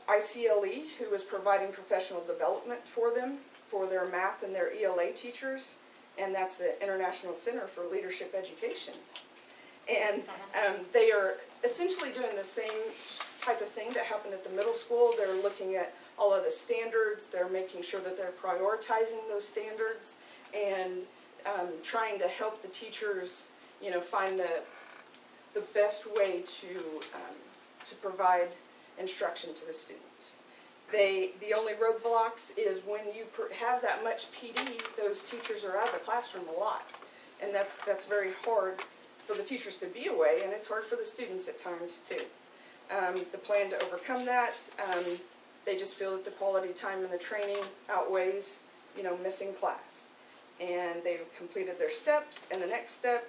ICLE, who is providing professional development for them, for their math and their ELA teachers, and that's the International Center for Leadership Education. And they are essentially doing the same type of thing that happened at the middle school. They're looking at all of the standards. They're making sure that they're prioritizing those standards and trying to help the teachers, find the best way to provide instruction to the students. The only roadblocks is when you have that much PD, those teachers are out of the classroom a lot. And that's very hard for the teachers to be away, and it's hard for the students at times too. The plan to overcome that, they just feel that the quality time in the training outweighs, missing class. And they've completed their steps, and the next step,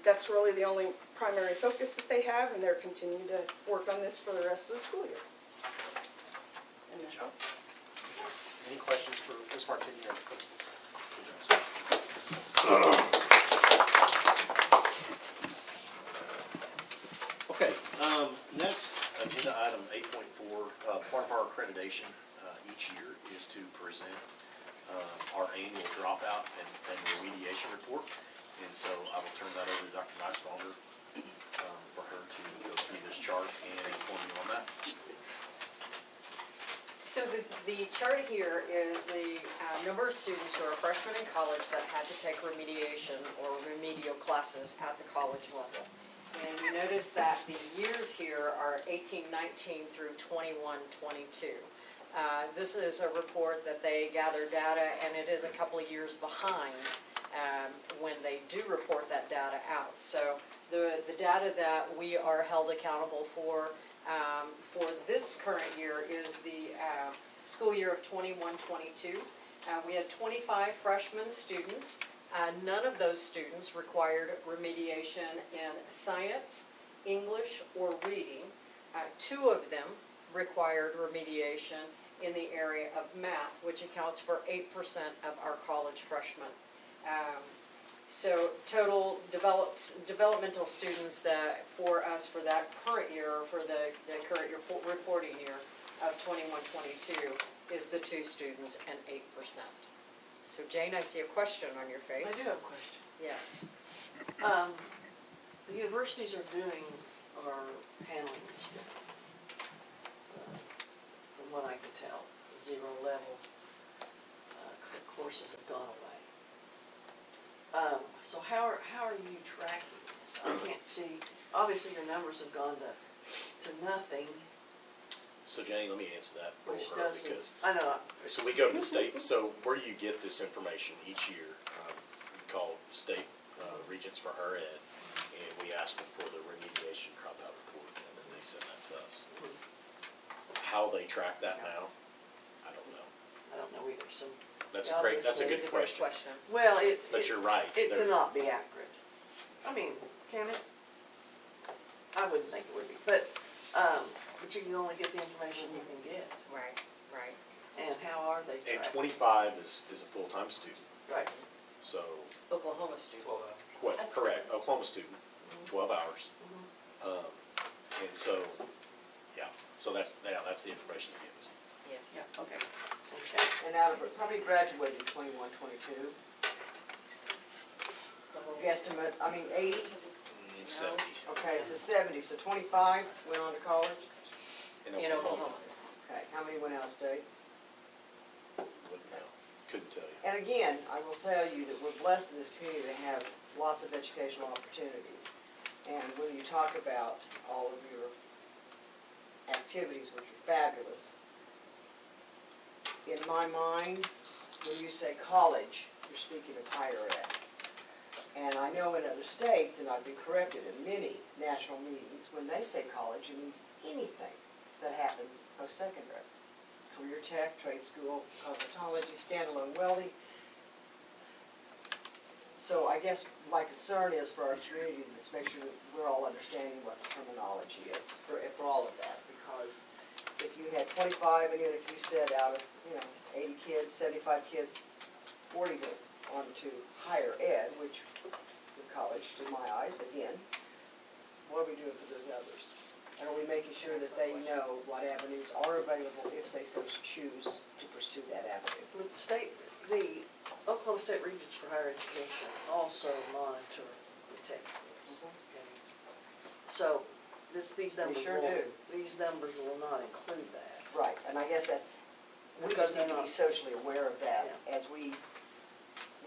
that's really the only primary focus that they have, and they're continuing to work on this for the rest of the school year. And that's all. Any questions for Ms. Martini or the principal? Okay, next, agenda item 8.4, part of our accreditation each year is to present our annual dropout and remediation report. And so I will turn that over to Dr. Neiswanger for her to go through this chart and inform you on that. So the chart here is the number of students who are freshmen in college that had to take remediation or remedial classes at the college level. And you notice that the years here are 18-19 through 21-22. This is a report that they gather data, and it is a couple of years behind when they do report that data out. So the data that we are held accountable for this current year is the school year of 21-22. We had 25 freshman students. None of those students required remediation in science, English, or reading. 2 of them required remediation in the area of math, which accounts for 8% of our college freshmen. So total developmental students that for us for that current year, or for the current reporting year of 21-22 is the 2 students and 8%. So Jane, I see a question on your face. I do have a question. Yes. The universities are handling this differently. From what I can tell, the 0 level courses have gone away. So how are you tracking this? I can't see, obviously your numbers have gone to nothing. So Jane, let me answer that for Which her doesn't, because, I know. so we go to the state, so where you get this information each year, we call state regents for higher ed, and we ask them for the remediation dropout report, and then they send that to us. How they track that now, I don't know. I don't know either, so. That's a great, that's a good It's a great question. Well, But you're right. It There- cannot be accurate. I mean, can it? I wouldn't think it would be, but you can only get the information you can get. Right, right. And how are they And tracked? 25 is a full-time student, Right. so, Oklahoma student. correct, Oklahoma student, 12 hours. And so, yeah, so that's the information they give us. Yes. Yeah, okay. Okay. And out of it, probably graduated 21-22. Guesstimate, 80? 70 Okay, so 70, so 25 went on to college? In Oklahoma. Okay, how many went out of state? Wouldn't know, couldn't tell you. And again, I will tell you that we're blessed in this community to have lots of educational opportunities. And when you talk about all of your activities, which are fabulous, in my mind, when you say college, you're speaking of higher ed. And I know in other states, and I've been corrected in many national meetings, when they say college, it means anything that happens post-secondary. Career tech, trade school, cosmetology, standalone welding. So I guess my concern is for our community, let's make sure that we're all understanding what the terminology is for all of that. Because if you had 25, and if you said out of, 80 kids, 75 kids, 40 go on to higher ed, which is college in my eyes, again, what are we doing for those others? And are we making sure that they know what avenues are available if they so choose to pursue that avenue? With the Oklahoma State Regents for Higher Education also monitor the tech schools. Okay. So these numbers sure do. These numbers will not include that. Right, and I guess that's, we Because just need to they're be not- socially aware of that Yeah. as we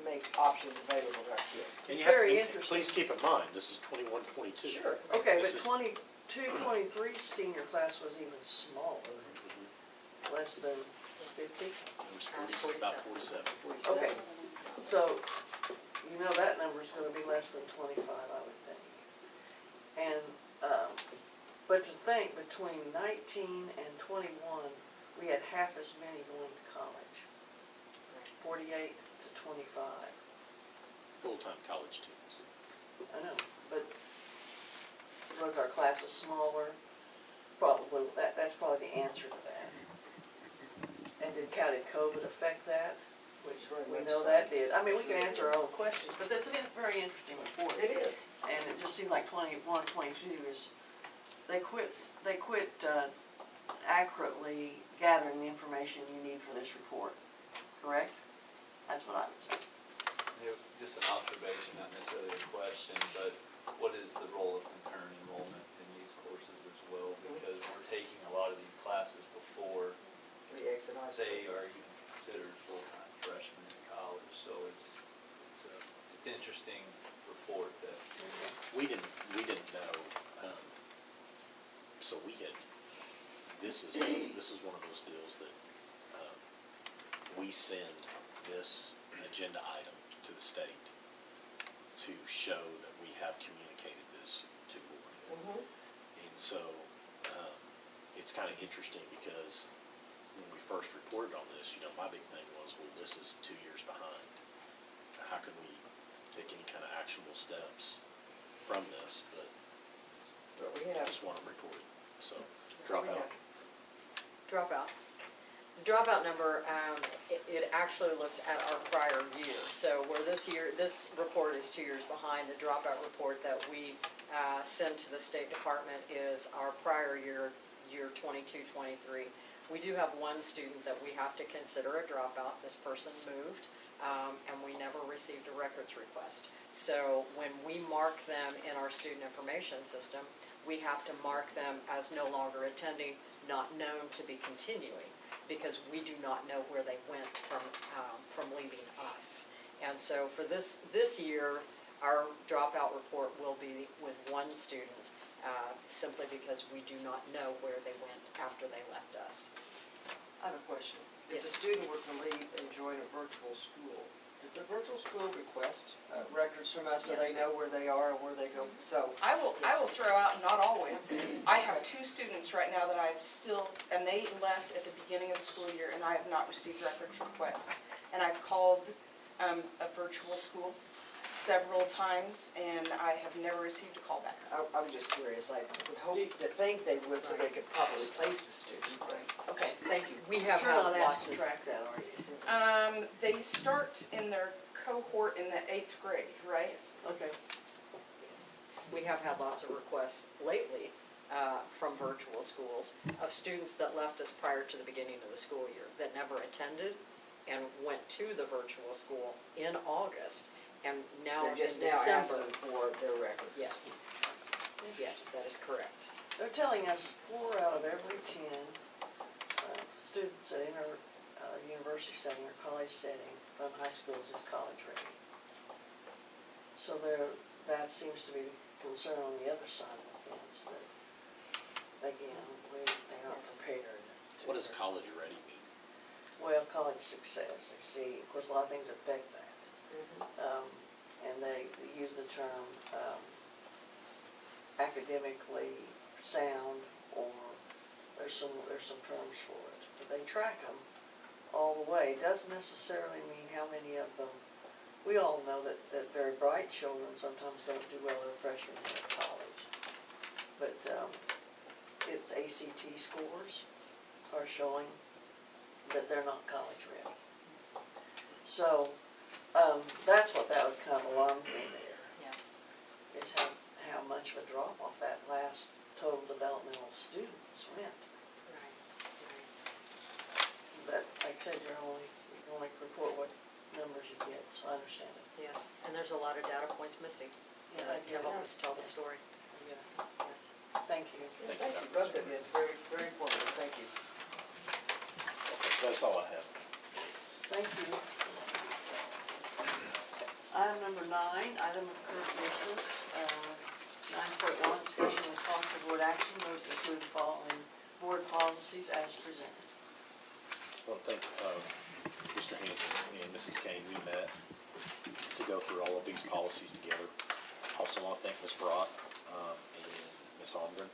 make options available to our kids. It's And you have- very and interesting. Please keep in mind, this is 21, 22. Sure. Okay, This but is- 23 senior class was even smaller, less than 50. It was about 47. Okay, so you know that number's going to be less than 25, I would think. And but to think between 19 and 21, we had half as many going to college, 48 to 25. Full-time college students. I know, but was our classes smaller? Probably, that's probably the answer to that. And did COVID affect that? Which we know that did. I mean, we can answer our own questions, but that's a very interesting report. It is. And it just seemed like 21, 22 is, they quit accurately gathering the information you need for this report, correct? That's what I would say. Yeah, just an observation, not necessarily a question, but what is the role of concurrent enrollment in these courses as well? Because we're taking a lot of these classes before The exit high school. they are even considered full-time freshmen in college, so it's an interesting report that. We didn't know, so this is one of those deals that we send this agenda item to the state to show that we have communicated this to the board. And so it's kind of interesting because when we first reported on this, my big thing was, well, this is 2 years behind. How can we take any kind of actionable steps from this? But But we I have. just want to report it. So Drop drop out. Dropout. The dropout number, it actually looks at our prior year. So where this report is 2 years behind, the dropout report that we send to the State Department is our prior year 22, 23. We do have one student that we have to consider a dropout. This person moved, and we never received a records request. So when we mark them in our student information system, we have to mark them as no longer attending, not known to be continuing, because we do not know where they went from leaving us. And so for this year, our dropout report will be with one student, simply because we do not know where they went after they left us. I have a question. If Yes. a student were to leave and join a virtual school, does the virtual school request records from us so Yes. they know where they are and where they go? So, I will throw out, not always. I have 2 students right now that I've still, and they left at the beginning of the school year, and I have not received records requests. And I've called a virtual school several times, and I have never received a call back. I was just curious. I would hope to think they would so they could properly place the student. Okay, thank you. We have You're had not lots asked to of, track that, are you? They start in their cohort in the 8th grade, right? Okay. we have had lots of requests lately from virtual schools of students that left us prior to the beginning of the school year, that never attended and went to the virtual school in August, and now in They're just now December. asking for their records. Yes, that is correct. They're telling us 4 out of every 10 students in our university setting or college setting from high schools is college ready. So that seems to be concern on the other side of the fence, that, again, they aren't prepared. What does college ready mean? Well, college success, they see, of course, a lot of things affect that. term academically sound, or there's some terms for it. But they track them all the way. Doesn't necessarily mean how many of them. We all know that very bright children sometimes don't do well their freshman year of college. But its ACT scores are showing that they're not college ready. So that's what that would kind of alarm me there. Yeah. Is how much of a drop off that last total developmental students went. Right. But like I said, you can only report what numbers you get, so I understand it. Yes, and there's a lot of data points missing Yeah, I to get help it. us tell the story. Yeah. Yes. Thank you. Thank you, both of you, it's very, very informative, thank you. That's all I have. Thank you. Item number 9, item of current business, 9.1, discussion with possible board action, move to include the following board policies as presented. Well, thank Mr. Hanson and Mrs. Kane. We met to go through all of these policies together. Also want to thank Ms. Brock and Ms. Holmgren.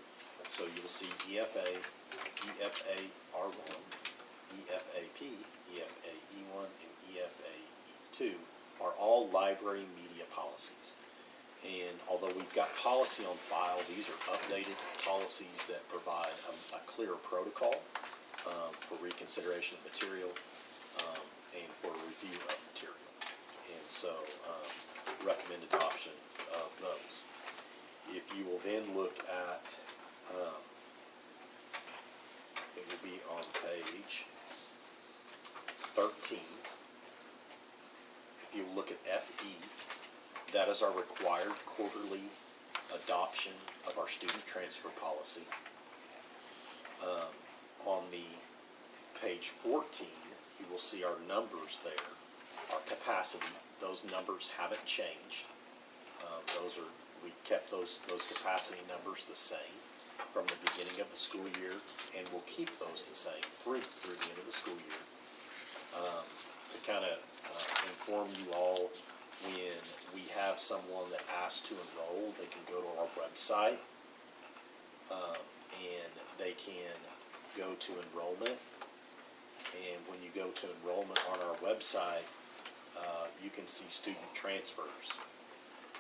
So you'll see EFA, EFA R1, EFAP, EFA E1, and EFA E2 are all library media policies. And although we've got policy on file, these are updated policies that provide a clear protocol for reconsideration of material and for review of material. And so recommend adoption of those. If you will then look at, it will be on page 13. If you look at FE, that is our required quarterly adoption of our student transfer policy. On the page 14, you will see our numbers there, our capacity. Those numbers haven't changed. We kept those capacity numbers the same from the beginning of the school year, and we'll keep those the same through the end of the school year. To kind of inform you all, when we have someone that asks to enroll, they can go to our website and they can go to enrollment. And when you go to enrollment on our website, you can see student transfers.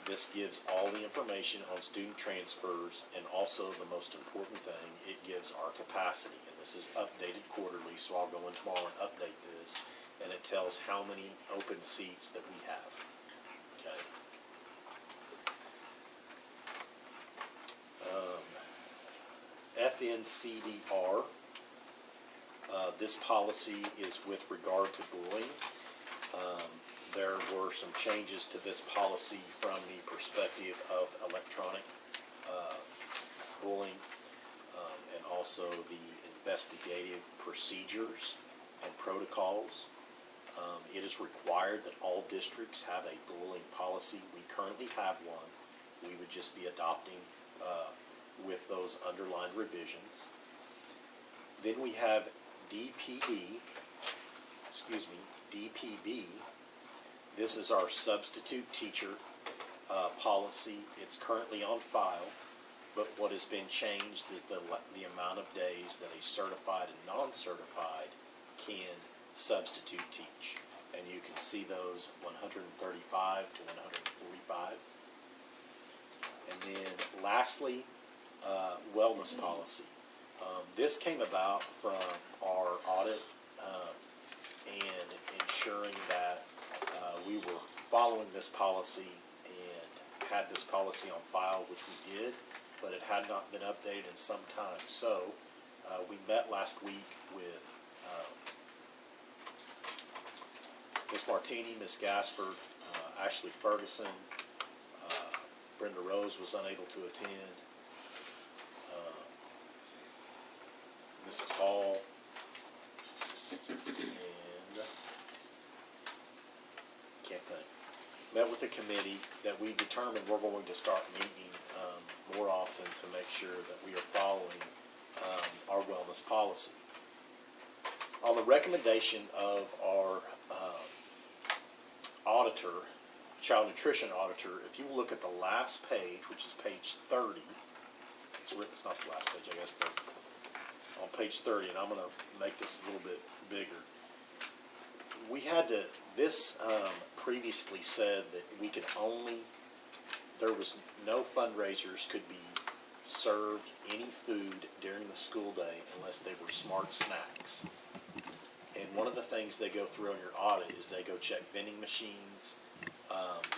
This gives all the information on student transfers, and also the most important thing, it gives our capacity. And this is updated quarterly, so I'll go in tomorrow and update this, and it tells how many open seats that we have. Okay. FNCDR. This policy is with regard to bullying. There were some changes to this policy from the perspective of electronic bullying and also the investigative procedures and protocols. It is required that all districts have a bullying policy. We currently have one. We would just be adopting with those underlined revisions. Then we have DPB. This is our substitute teacher policy. It's currently on file, but what has been changed is the amount of days that a certified and non-certified can substitute teach. And you can see those 135 to 145. And then lastly, wellness policy. This came about from our audit and ensuring that we were following this policy and had this policy on file, which we did, but it had not been updated in some time. So we met last week with Ms. Martini, Ms. Gaspard, Ashley Ferguson, Brenda Rose was unable to attend, Mrs. Hall, and can't think. Met with the committee that we determined we're going to start meeting more often to make sure that we are following our wellness policy. On the recommendation of our auditor, child nutrition auditor, if you look at the last page, which is page 30, it's not the last page, I guess, on page 30, and I'm going to make this a little bit bigger. We had to, this previously said that we could only, there was no fundraisers could be served any food during the school day unless they were smart snacks. And one of the things they go through on your audit is they go check vending machines.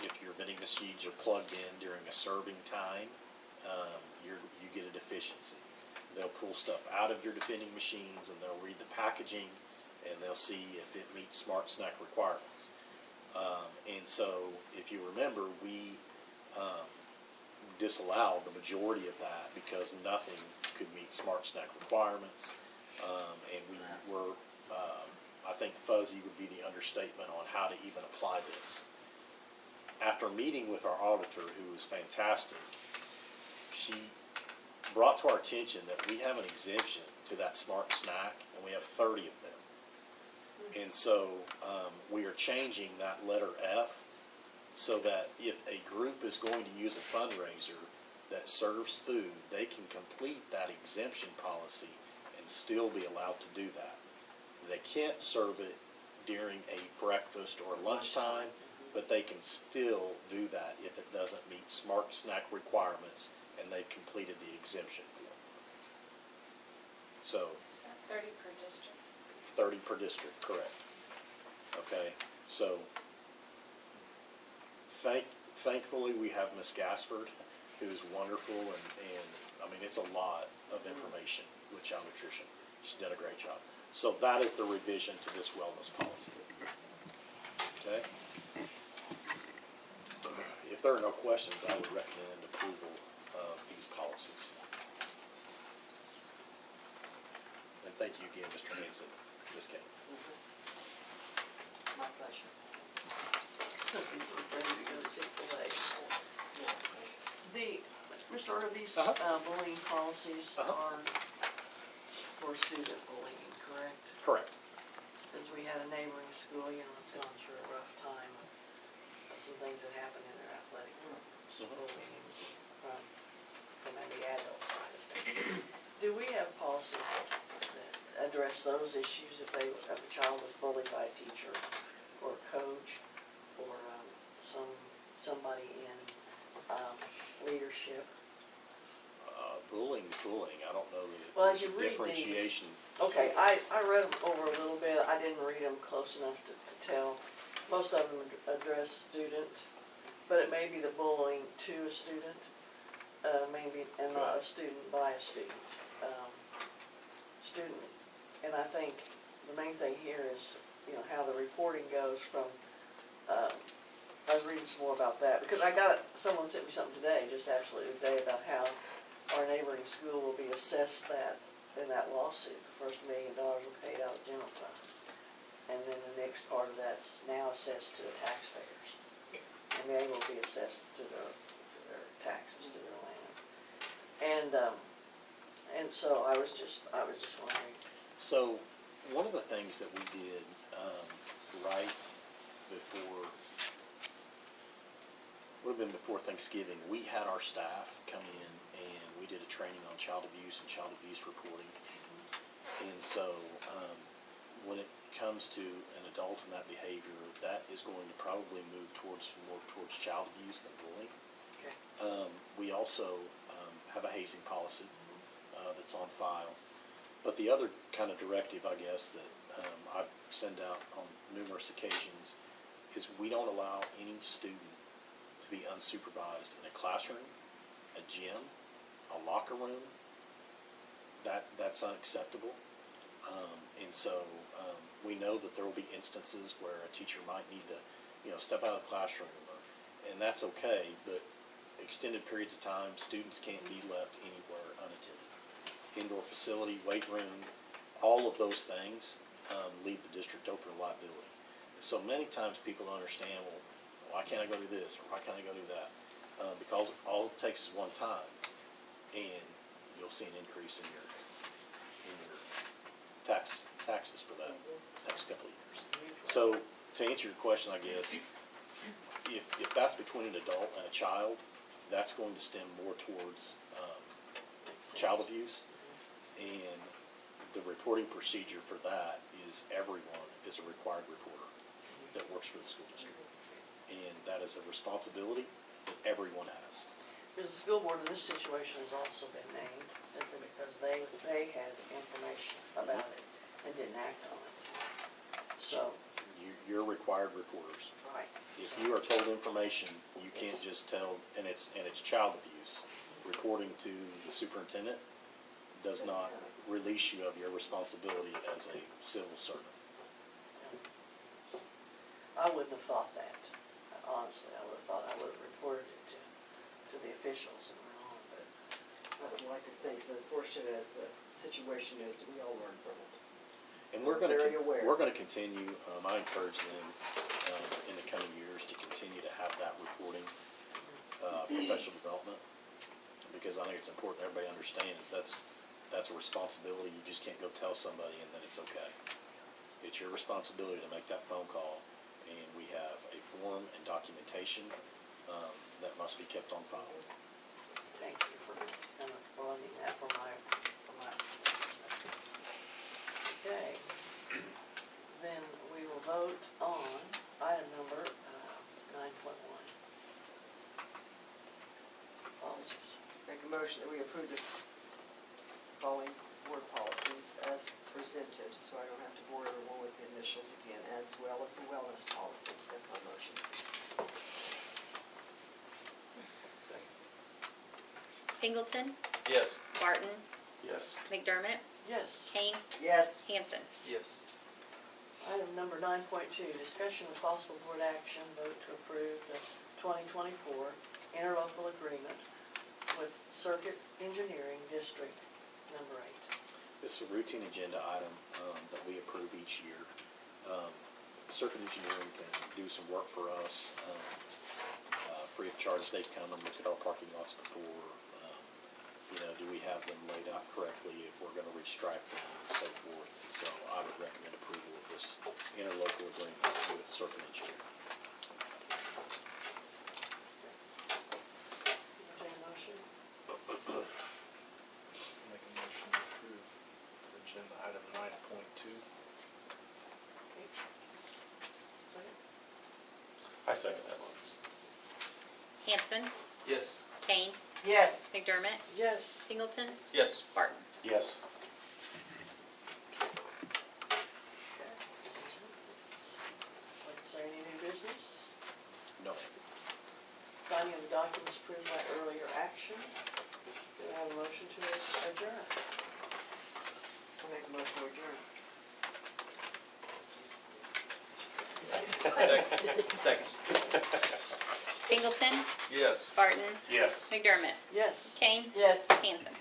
If your vending machines are plugged in during a serving time, you get a deficiency. They'll pull stuff out of your vending machines and they'll read the packaging and they'll see if it meets smart snack requirements. And so, if you remember, we disallowed the majority of that because nothing could meet smart snack requirements. And we were, I think fuzzy would be the understatement on how to even apply this. After meeting with our auditor, who was fantastic, she brought to our attention that we have an exemption to that smart snack, and we have 30 of them. And so we are changing that letter F so that if a group is going to use a fundraiser that serves food, they can complete that exemption policy and still be allowed to do that. They can't serve it during a breakfast or lunchtime, but they can still do that if it doesn't meet smart snack requirements and they've completed the exemption form. So, Is that 30 per district? 30 per district, correct. Okay, so thankfully we have Ms. Gaspard, who's wonderful, and I mean, it's a lot of information with child nutrition. She's done a great job. So that is the revision to this wellness policy. Okay? If there are no questions, I would recommend approval of these policies. And thank you again, Mr. Hanson, Ms. Kane. My pleasure. Ready to go to Chick-fil-A. Mr. Orr, these bullying policies are for student bullying, correct? Correct. Because we had a neighboring school, that's gone through a rough time of some things that happened in their athletic programs, bullying from the adult side of things. Do we have policies that address those issues if a child is bullied by a teacher or a coach or somebody in leadership? Bullying's bullying. I don't know that Well, there's you a read differentiation. Okay, I read them over a little bit. I didn't read them close enough to tell. Most of them address student, but it may be the bullying to a student, maybe, and not a student by a student. And I think the main thing here is, how the reporting goes from, I was reading some more about that, because someone sent me something today, just absolutely today, about how our neighboring school will be assessed in that lawsuit. The first $1 million will be paid out of general fund. And then the next part of that's now assessed to the taxpayers. And they will be assessed to their taxes, to their land. And so I was just wondering. So one of the things that we did right before, would have been before Thanksgiving, we had our staff come in and we did a training on child abuse and child abuse reporting. And so when it comes to an adult and that behavior, that is going to probably move more towards child abuse than bullying. Okay. We also have a hazing policy that's on file. But the other kind of directive, I guess, that I send out on numerous occasions is we don't allow any student to be unsupervised in a classroom, a gym, a locker room. That's unacceptable. And so we know that there will be instances where a teacher might need to, step out of the classroom, and that's okay, but extended periods of time, students can't be left anywhere unattended. Indoor facility, weight room, all of those things leave the district open to liability. So many times people don't understand, well, why can't I go do this, or why can't I go do that? Because all it takes is one time, and you'll see an increase in your taxes for that next couple of years. So to answer your question, I guess, if that's between an adult and a child, that's going to stem more towards child abuse. And the reporting procedure for that is everyone is a required reporter that works for the school district. And that is a responsibility that everyone has. Because the school board in this situation has also been named simply because they had information about it and didn't act on it. So, You're required reporters. right. If you are told information, you can't just tell, and it's child abuse. Reporting to the superintendent does not release you of your responsibility as a civil servant. I wouldn't have thought that. Honestly, I would have thought I would have reported it to the officials and went on, but I would like to think, as unfortunate as the situation is, that we all learn from it. And we're going Very aware. to continue, I encourage them in the coming years to continue to have that reporting, professional development, because I think it's important everybody understands that's a responsibility. You just can't go tell somebody and then it's okay. It's your responsibility to make that phone call, and we have a form and documentation that must be kept on file. thank you for this, kind of running that for my. Okay, then we will vote on item number 9.1. Policies. Make a motion that we approve the following board policies as presented, so I don't have to bore everyone with the initials again, as well as the wellness policy. That's my motion. Second. Pingleton, Yes. Barton, Yes. McDermott, Yes. Kane, Yes. Hanson. Yes. Item number 9.2, discussion with possible board action, vote to approve the 2024 interlocal agreement with Circuit Engineering District number 8. This is a routine agenda item that we approve each year. Circuit Engineering can do some work for us free of charge. They've come and looked at our parking lots before. Do we have them laid out correctly, if we're going to restripe them and so forth. And so I would recommend approval of this interlocal agreement with Circuit Engineering. Entertain a motion? Make a motion to approve agenda item 9.2. Okay. Second? I second that motion. Hanson, Yes. Kane, Yes. McDermott, Yes. Pingleton, Yes. Barton. Yes. Okay. Like to say any new business? No. Signing of the documents approved by earlier action. Do I have a motion to adjourn? I'll make a motion to adjourn. Second. Pingleton, Yes. Barton, Yes. McDermott, Yes. Kane, Yes. Hanson.